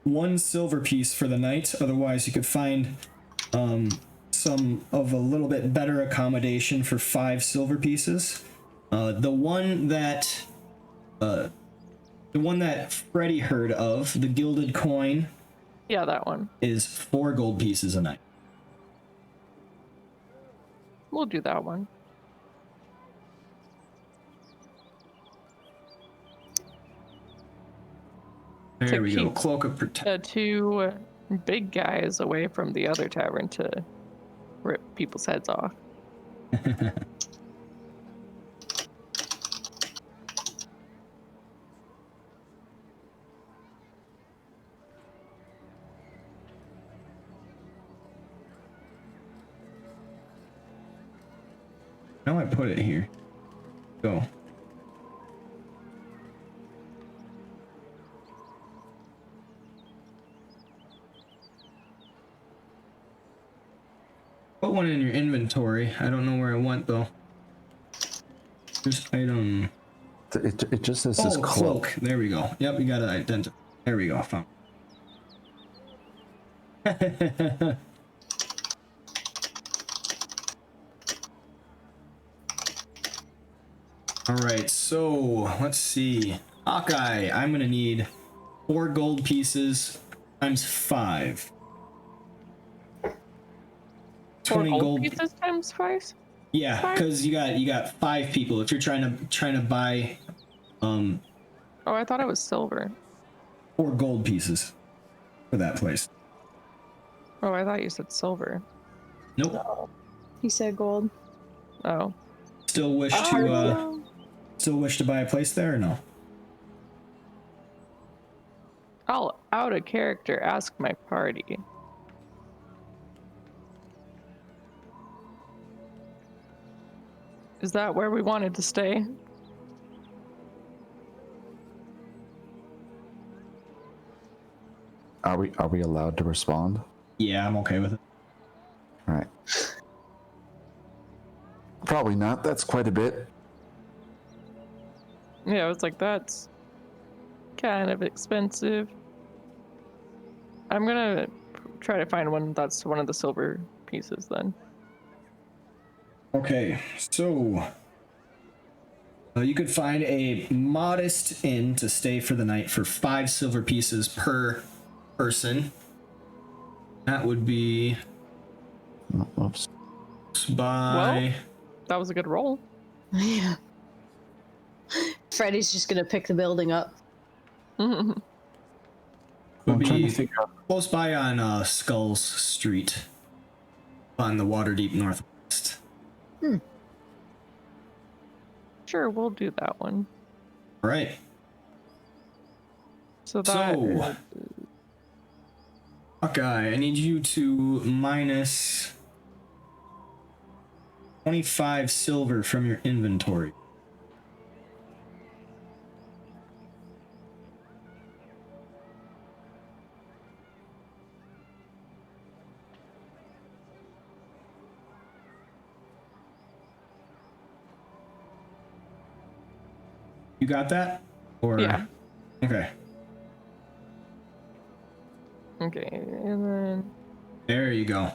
1 silver piece for the night. Otherwise, you could find some of a little bit better accommodation for 5 silver pieces. The one that Freddy heard of, the Gilded Coin, Yeah, that one. is 4 gold pieces a night. We'll do that one. There To we go. keep Cloak of Protection. The 2 big guys away from the other tavern to rip people's heads off. Now I put it here. Go. Put one in your inventory. I don't know where it went though. There's item. It just says this Oh, cloak. cloak. There we go. Yep, you gotta identify. There we go. Found. All right, so let's see. Hawkeye, I'm gonna need 4 gold pieces times 5. 4 20 gold pieces times 5? Yeah, because you got 5 people. If you're trying to buy Oh, I thought it was silver. 4 gold pieces for that place. Oh, I thought you said silver. Nope. He said gold. Oh. Still wish to buy a place there or no? I'll out of character ask my party. Is that where we wanted to stay? Are we allowed to respond? Yeah, I'm okay with it. All right. Probably not. That's quite a bit. Yeah, I was like, that's kind of expensive. I'm gonna try to find one that's one of the silver pieces then. Okay, so you could find a modest inn to stay for the night for 5 silver pieces per person. That would be Oops. by... That was a good roll. Yeah. Freddy's just gonna pick the building up. would I'm trying be to figure out. close by on Skulls Street on the Waterdeep Northwest. Sure, we'll do that one. All right. So that So, Hawkeye, I need you to minus 25 silver from your inventory. You got that? Or Yeah. Okay. Okay, and then There you go.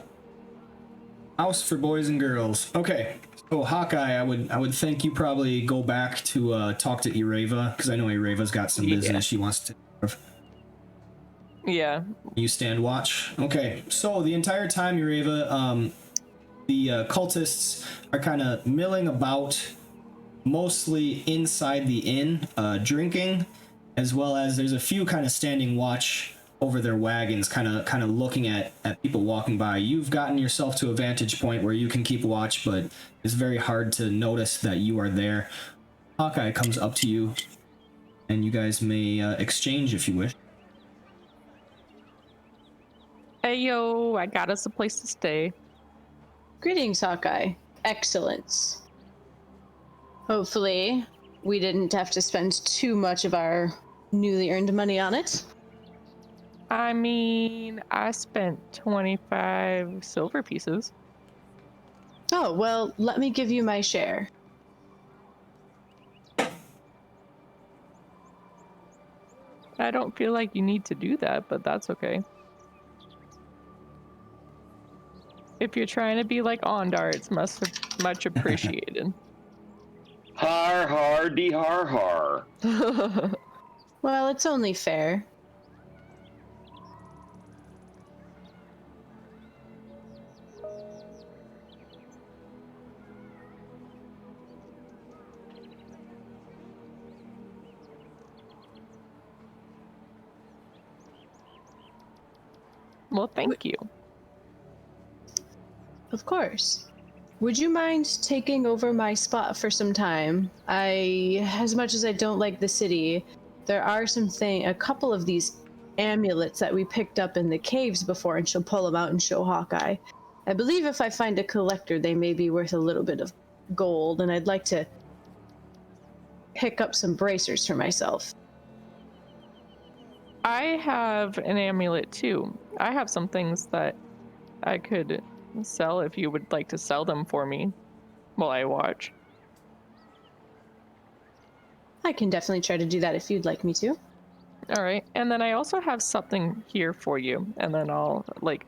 House for boys and girls. Okay. So Hawkeye, I would think you probably go back to talk to Ireva, because I know Ireva's got some business she wants to take care of. yeah, You stand watch. Okay. So the entire time, Ireva, The cultists are kind of milling about, mostly inside the inn, drinking, as well as there's a few kind of standing watch over their wagons, kind of looking at people walking by. You've gotten yourself to a vantage point where you can keep watch, but it's very hard to notice that you are there. Hawkeye comes up to you, and you guys may exchange if you wish. Hey yo, I got us a place to stay. Greetings, Hawkeye. Excellence. Hopefully, we didn't have to spend too much of our newly earned money on it. I mean, I spent 25 silver pieces. Oh, well, let me give you my share. I don't feel like you need to do that, but that's okay. If you're trying to be like Ondar, it's much appreciated. Har har de har har. Well, it's only fair. Well, thank you. Of course. Would you mind taking over my spot for some time? As much as I don't like the city, there are a couple of these amulets that we picked up in the caves before, and she'll pull them out and show Hawkeye. I believe if I find a collector, they may be worth a little bit of gold, and I'd like to pick up some bracers for myself. I have an amulet too. I have some things that I could sell if you would like to sell them for me while I watch. I can definitely try to do that if you'd like me to. All right. And then I also have something here for you. And then I'll like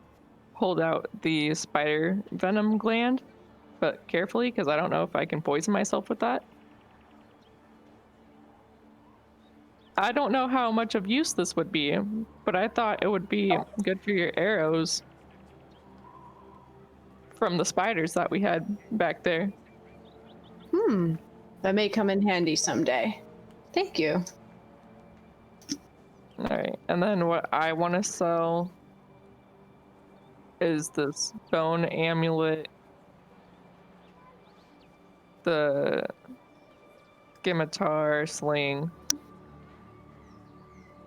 hold out the spider venom gland, but carefully because I don't know if I can poison myself with that. I don't know how much of use this would be, but I thought it would be good for your arrows from the spiders that we had back there. That may come in handy someday. Thank you. All right, and then what I want to sell is this bone amulet, the scimitar sling.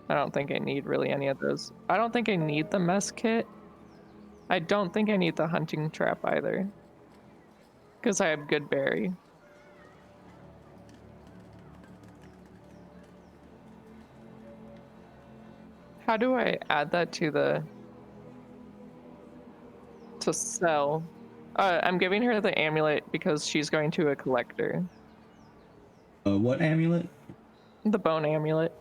I don't think I need really any of those. I don't think I need the mess kit. I don't think I need the hunting trap either, because I have good berry. How do I add that to sell? I'm giving her the amulet because she's going to a collector. What amulet? The bone amulet.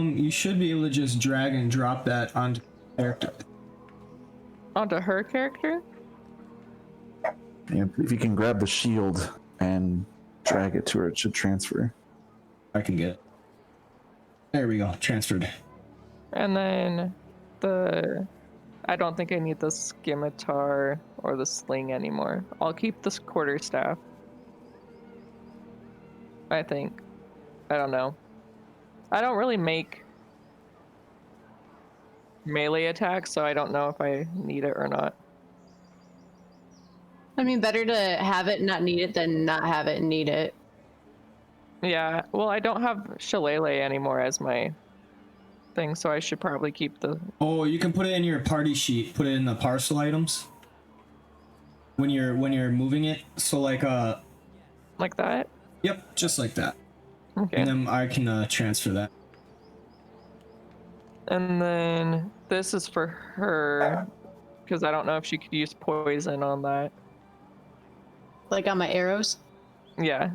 You should be able to just drag and drop that onto the character. Onto her character? Yeah, if you can grab the shield and drag it to her, it should transfer. I can get it. There we go, transferred. And then I don't think I need the scimitar or the sling anymore. I'll keep this quarterstaff. I think. I don't know. I don't really make melee attacks, so I don't know if I need it or not. I mean, better to have it and not need it than not have it and need it. Yeah, well, I don't have Shillelagh anymore as my thing, so I should probably keep the... Oh, you can put it in your party sheet. Put it in the parcel items when you're moving it. So like Like that? Yep, just like that. Okay. And then I can transfer that. And then this is for her, because I don't know if she could use poison on that. Like on my arrows? Yeah.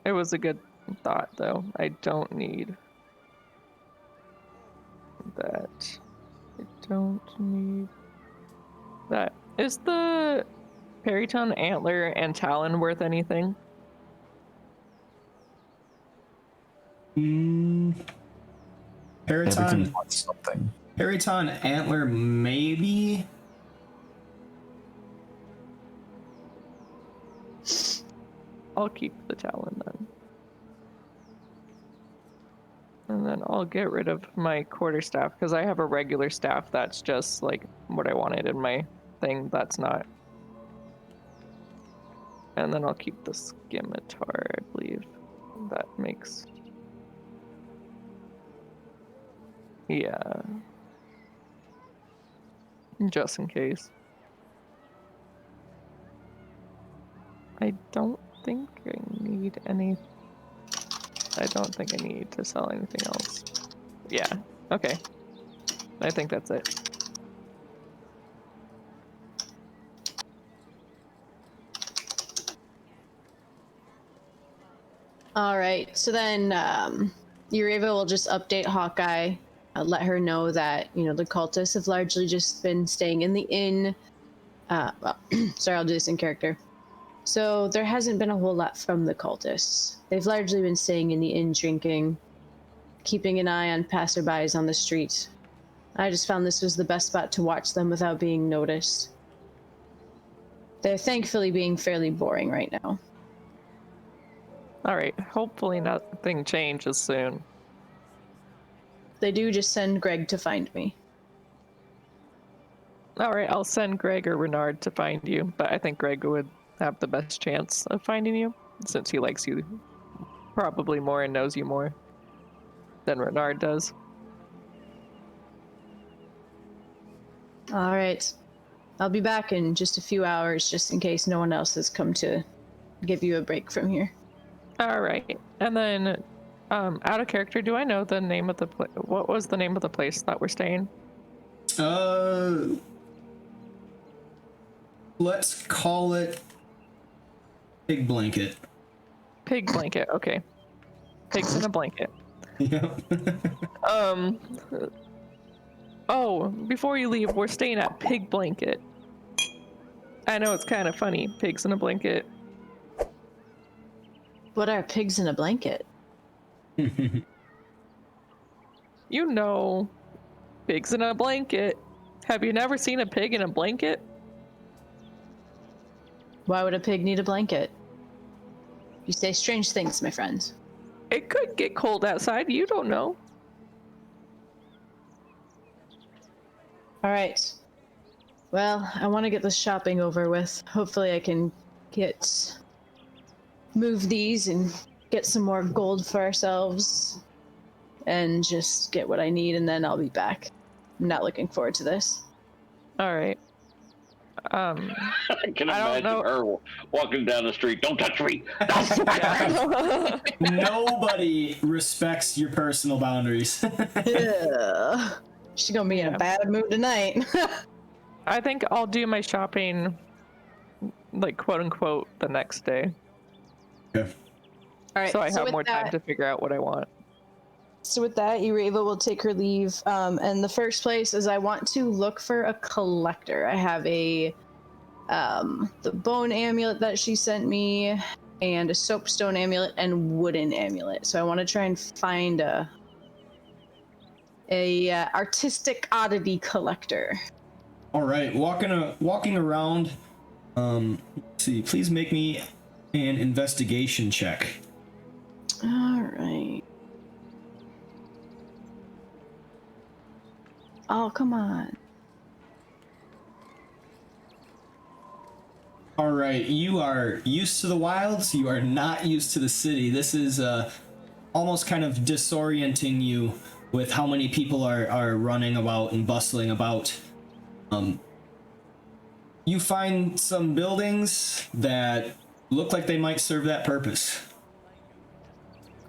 It was a good thought, though. I don't need that. I don't need that. Is the Periton antler and talon worth anything? Everything's Periton, worth something. Periton antler, maybe. I'll keep the talon then. And then I'll get rid of my quarterstaff because I have a regular staff that's just like what I wanted in my thing that's not. And then I'll keep the scimitar, I believe. That makes... Yeah. Just in case. I don't think I need any... I don't think I need to sell anything else. Yeah, okay. I think that's it. All right, so then Ureva will just update Hawkeye, let her know that, you know, the cultists have largely just been staying in the inn. Well, sorry, I'll do this in character. So there hasn't been a whole lot from the cultists. They've largely been staying in the inn drinking, keeping an eye on passerbys on the street. I just found this was the best spot to watch them without being noticed. They're thankfully being fairly boring right now. Alright, hopefully nothing changes soon. If they do, just send Greg to find me. Alright, I'll send Greg or Renard to find you, but I think Greg would have the best chance of finding you, since he likes you probably more and knows you more than Renard does. Alright. I'll be back in just a few hours, just in case no one else has come to give you a break from here. Alright, and then, out of character, do I know the name of the what was the name of the place that we're staying? Let's call it Pig Blanket. Pig Blanket, okay. Pigs in a blanket. Yep. Oh, before you leave, we're staying at Pig Blanket. I know it's kind of funny, pigs in a blanket. What are pigs in a blanket? You know, pigs in a blanket. Have you never seen a pig in a blanket? Why would a pig need a blanket? You say strange things, my friend. It could get cold outside, you don't know. Alright. Well, I want to get this shopping over with. Hopefully I can move these and get some more gold for ourselves and just get what I need, and then I'll be back. I'm not looking forward to this. Alright. I can I don't imagine know. her walking down the street. Don't touch me. That's Yeah. Nobody respects your personal boundaries. Yeah. She's gonna be in a bad mood tonight. I think I'll do my shopping, like, quote unquote, the next day. Okay. Alright, So I have with more time that- to figure out what I want. So with that, Ureva will take her leave. And the first place is I want to look for a collector. I have the bone amulet that she sent me, and a soapstone amulet and wooden amulet. So I want to try and find a artistic oddity collector. All right, walking around. Let's see. Please make me an investigation check. All right. Oh, come on. All right, you are used to the wilds. You are not used to the city. This is almost kind of disorienting you with how many people are running about and bustling about. You find some buildings that look like they might serve that purpose.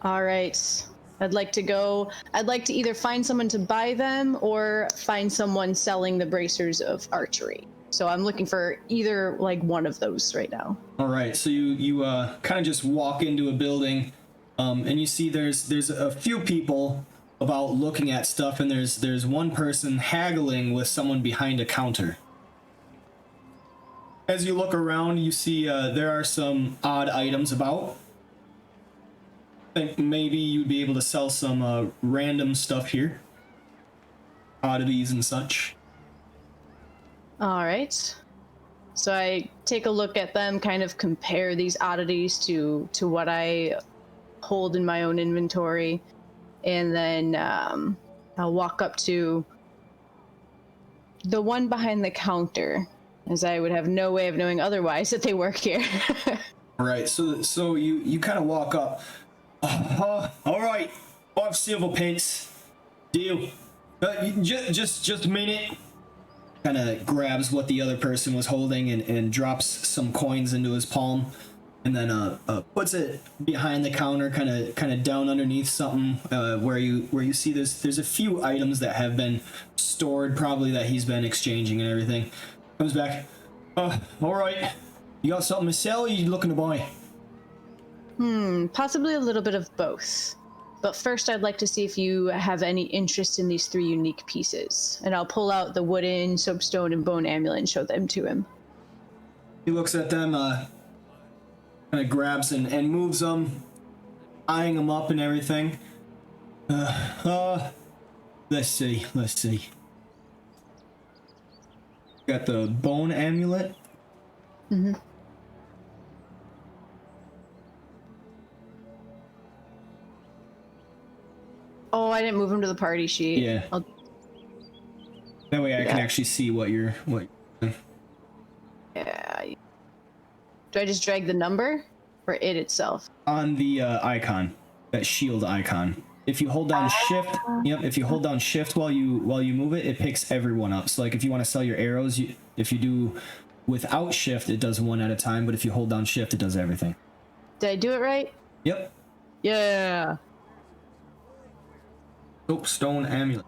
All right. I'd like to either find someone to buy them or find someone selling the bracers of archery. So I'm looking for either like one of those right now. All right, so you kind of just walk into a building, and you see there's a few people about looking at stuff, and there's one person haggling with someone behind a counter. As you look around, you see there are some odd items about. I think maybe you'd be able to sell some random stuff here. oddities and such. All right. So I take a look at them, kind of compare these oddities to what I hold in my own inventory, and then I'll walk up to the one behind the counter, as I would have no way of knowing otherwise that they work here. All right, so you kind of walk up. All right, 5 silver pence. Deal. Just a minute. Kind of grabs what the other person was holding and drops some coins into his palm, and then puts it behind the counter, kind of down underneath something where you see there's a few items that have been stored, probably that he's been exchanging and everything. Comes back. All right. You got something to sell, or you looking to buy? Possibly a little bit of both. But first, I'd like to see if you have any interest in these 3 unique pieces. And I'll pull out the wooden, soapstone, and bone amulet and show them to him. He looks at them, kind of grabs and moves them, eyeing them up and everything. Let's see. Got the bone amulet. Mm-hmm. Oh, I didn't move him to the party sheet. Yeah. That way I can actually see what you're. Yeah. Do I just drag the number or it itself? On the icon, that shield icon. If you hold down shift, if you hold down shift while you move it, it picks everyone up. So like if you want to sell your arrows, if you do without shift, it does one at a time, but if you hold down shift, it does everything. Did I do it right? Yep. Yeah. Soapstone amulet.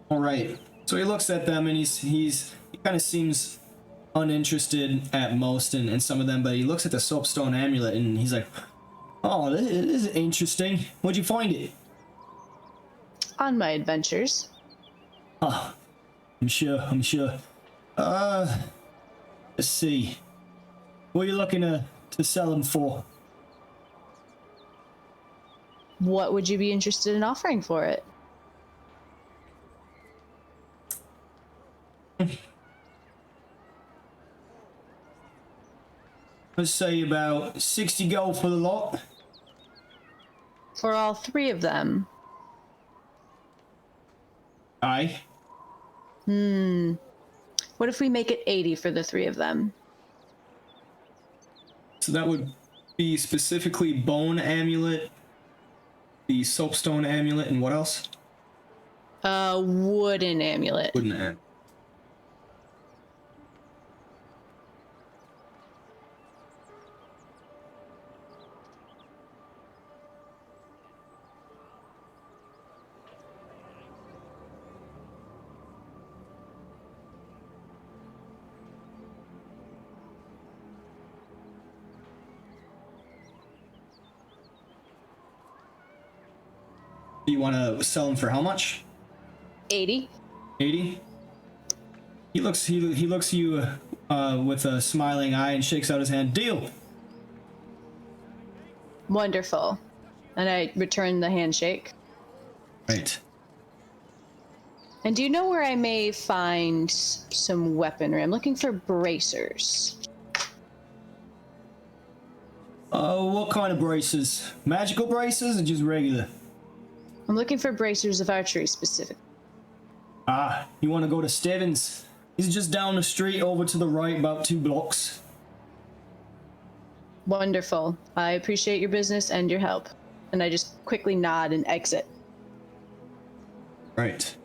All right. So he looks at them and he kind of seems uninterested at most in some of them, but he looks at the soapstone amulet and he's like, "Oh, this is interesting. Where'd you find it?" On my adventures. Oh, I'm sure. Let's see. What are you looking to sell them for? What would you be interested in offering for it? Let's say about 60 gold for the lot. For all 3 of them? Aye. What if we make it 80 for the 3 of them? So that would be specifically bone amulet, the soapstone amulet, and what else? Wooden amulet. Wooden amulet. You want to sell them for how much? 80. 80. He looks you with a smiling eye and shakes out his hand. Deal. Wonderful. And I return the handshake. Right. And do you know where I may find some weaponry? I'm looking for bracers. What kind of braces? Magical braces or just regular? I'm looking for bracers of archery specific. Ah, you want to go to Stevens? He's just down the street over to the right, about 2 blocks. Wonderful. I appreciate your business and your help. And I just quickly nod and exit. Right.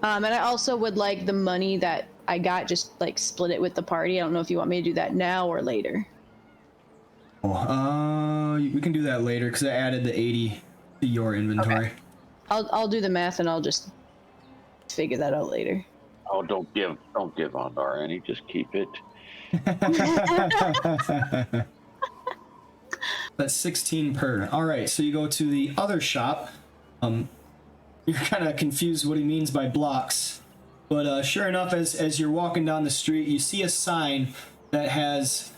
And I also would like the money that I got, just like split it with the party. I don't know if you want me to do that now or later. Oh, we can do that later because I added the 80 to your inventory. Okay. I'll do the math and I'll just figure that out later. Oh, don't give Ondar any. Just keep it. That's 16 per. All right, so you go to the other shop. You're kind of confused what he means by blocks, but sure enough, as you're walking down the street, you see a sign that has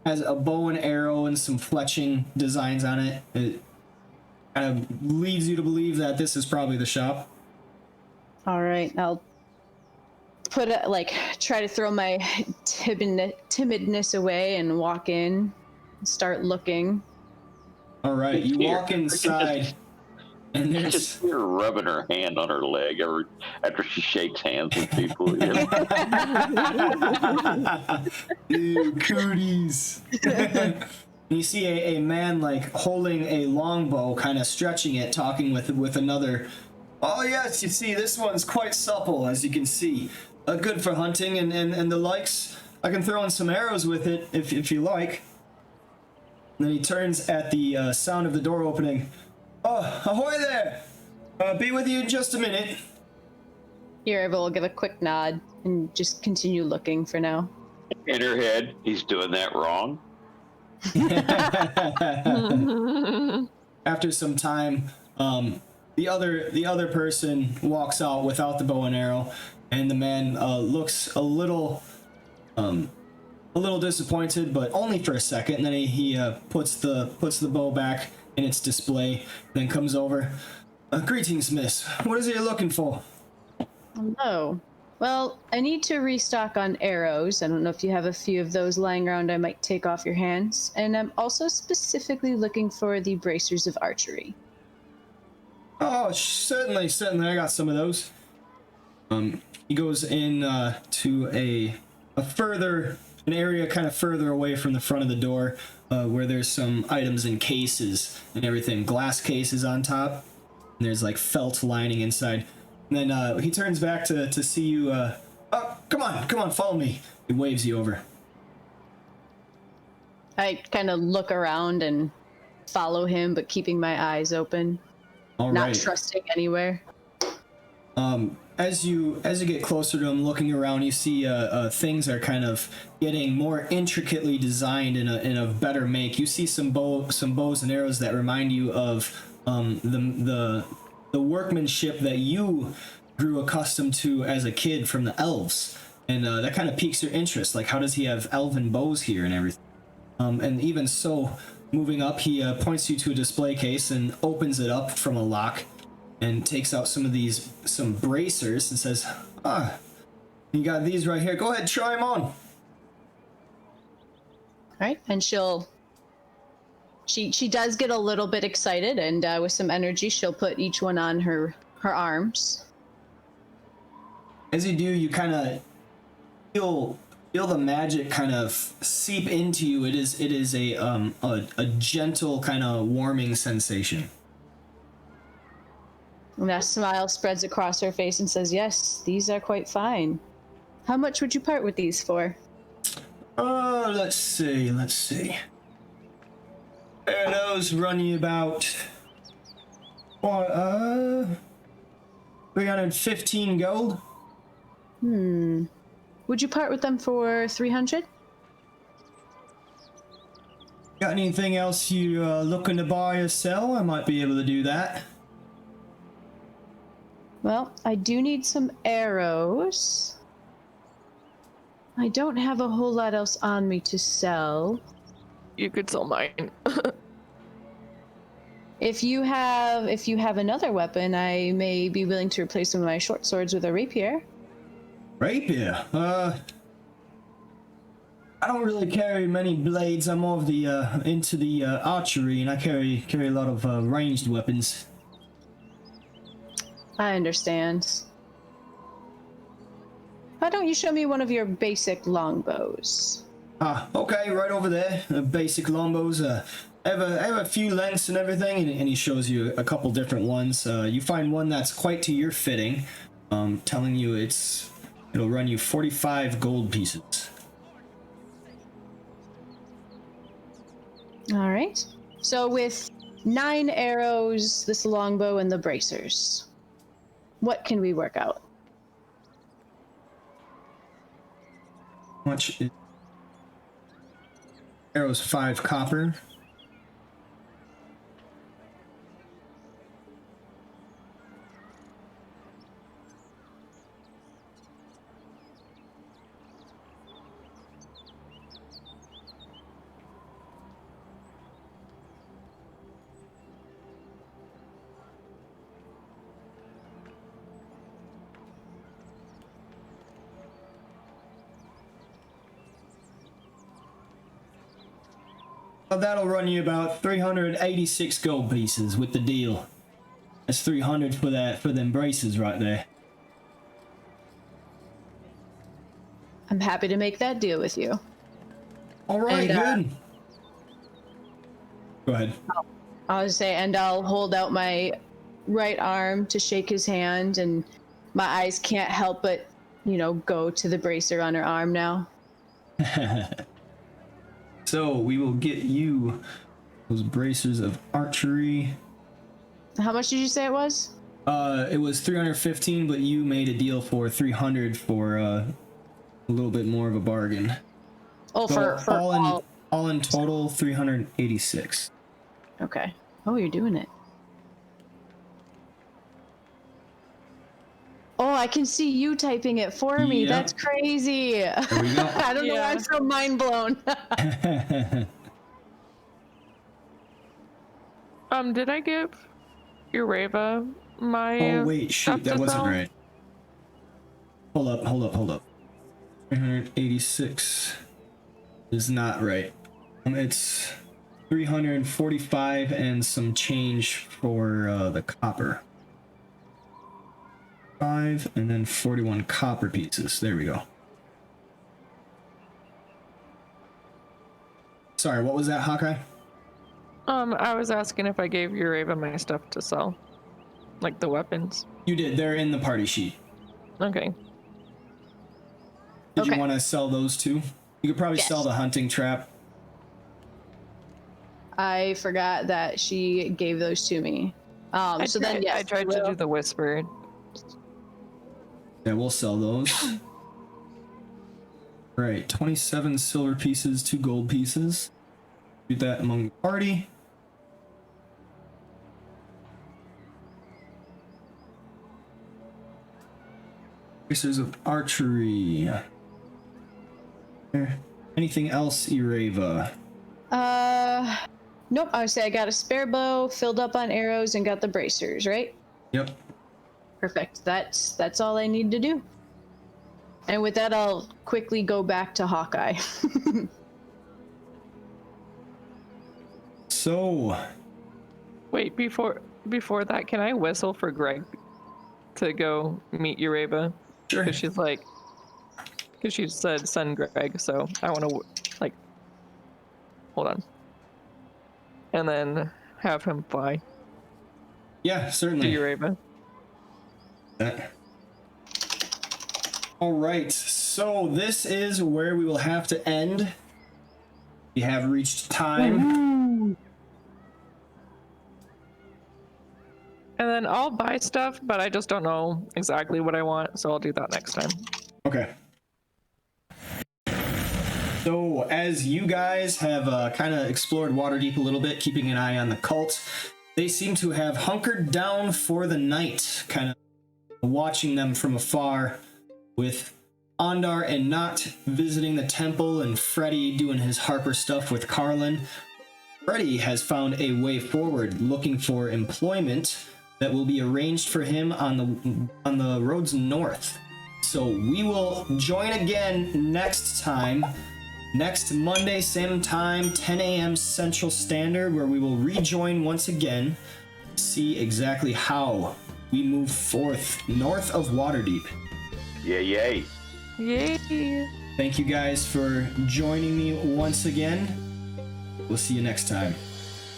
has a bow and arrow and some fletching designs on it. It kind of leads you to believe that this is probably the shop. All right, I'll try to throw my timidness away and walk in, and start looking. All right, you walk inside, and I there's just hear her rubbing her hand on her leg after she shakes hands with people. You know? Ew, cooties. You see a man like holding a longbow, kind of stretching it, talking with another. Oh yes, you see, this one's quite supple, as you can see. Good for hunting and the likes. I can throw in some arrows with it if you like. And then he turns at the sound of the door opening. Oh, ahoy there! Be with you in just a minute. Eva will give a quick nod and just continue looking for now. In her head, he's doing that wrong. After some time, the other person walks out without the bow and arrow, and the man looks a little disappointed, but only for a second. And then he puts the bow back in its display, then comes over. Greetings, miss. What is it you're looking for? Hello. Well, I need to restock on arrows. I don't know if you have a few of those lying around I might take off your hands. And I'm also specifically looking for the bracers of archery. Oh, certainly. I got some of those. He goes in to an area kind of further away from the front of the door, where there's some items in cases and everything, glass cases on top. And there's like felt lining inside. And then he turns back to see you. Oh, come on, follow me. He waves you over. I kind of look around and follow him, but keeping my eyes open. All not right. trusting anywhere. As you get closer to him, looking around, you see things are kind of getting more intricately designed in a better make. You see some bows and arrows that remind you of the workmanship that you grew accustomed to as a kid from the elves, and that kind of piques your interest. Like, how does he have elven bows here and everything? And even so, moving up, he points you to a display case and opens it up from a lock and takes out some bracers and says, you got these right here. Go ahead, try them on. All right, and she does get a little bit excited, and with some energy, she'll put each one on her arms. As you do, you kind of feel the magic kind of seep into you. It is a gentle kind of warming sensation. And that smile spreads across her face and says, "Yes, these are quite fine. How much would you part with these for?" Let's see. Those run you about 315 gold. Would you part with them for 300? Got anything else you looking to buy or sell? I might be able to do that. Well, I do need some arrows. I don't have a whole lot else on me to sell. You could sell mine. If you have another weapon, I may be willing to replace some of my short swords with a rapier. Rapier? I don't really carry many blades. I'm more of the into the archery, and I carry a lot of ranged weapons. I understand. Why don't you show me one of your basic longbows? Okay, right over there. Basic longbows. I have a few lengths and everything, and he shows you a couple different ones. You find one that's quite to your fitting, telling you it'll run you 45 gold pieces. All right. So with 9 arrows, this longbow, and the bracers, what can we work out? How much is arrows? 5 copper. That'll run you about 386 gold pieces with the deal. That's 300 for them braces right there. I'm happy to make that deal with you. All right, And, good. Go ahead. I was say, and I'll hold out my right arm to shake his hand, and my eyes can't help but, go to the bracer on her arm now. So we will get you those bracers of archery. How much did you say it was? It was 315, but you made a deal for 300 for a little bit more of a bargain. Oh, So for all in total 386. Okay. Oh, you're doing it. Oh, I can see you typing it for me. Yep. That's crazy. There we go. I don't know why I'm so mind blown. Did I give Ureva my Oh wait, shoot, stuff that to wasn't sell? right. Hold up. 386 is not right. It's 345 and some change for the copper. 5 and then 41 copper pieces. There we go. Sorry, what was that, Hawkeye? I was asking if I gave Ureva my stuff to sell. Like the weapons. You did. They're in the party sheet. Okay. Did you Okay. want to sell those too? You could probably Yes. sell the hunting trap. I forgot that she gave those to me. I Yes, tried to do the whisper. Yeah, we'll sell those. Right, 27 silver pieces, 2 gold pieces. Do that among the party. Pieces of archery. Anything else, Ireva? Nope. I would say I got a spare bow, filled up on arrows, and got the bracers, right? Yep. Perfect. That's all I need to do. And with that, I'll quickly go back to Hawkeye. So, Wait, before that, can I whistle for Greg to go meet Ureva? sure. Because she said send Greg, so I want to hold on, and then have him fly Yeah, to certainly. Ureva. All right, so this is where we will have to end. We have reached time. And then I'll buy stuff, but I just don't know exactly what I want, so I'll do that next time. Okay. So, as you guys have kind of explored Waterdeep a little bit, keeping an eye on the cult, they seem to have hunkered down for the night, kind of watching them from afar, with Ondar and Not visiting the temple and Freddy doing his Harper stuff with Carlin. Freddy has found a way forward, looking for employment that will be arranged for him on the roads north. So we will join again next time, next Monday, same time, 10 a.m. Central Standard, where we will rejoin once again, see exactly how we move forth north of Waterdeep. Yay. Yay! Thank you guys for joining me once again. We'll see you next time.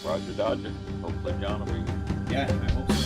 Roger Dodger. Hopefully John will be. Yeah, I hope so.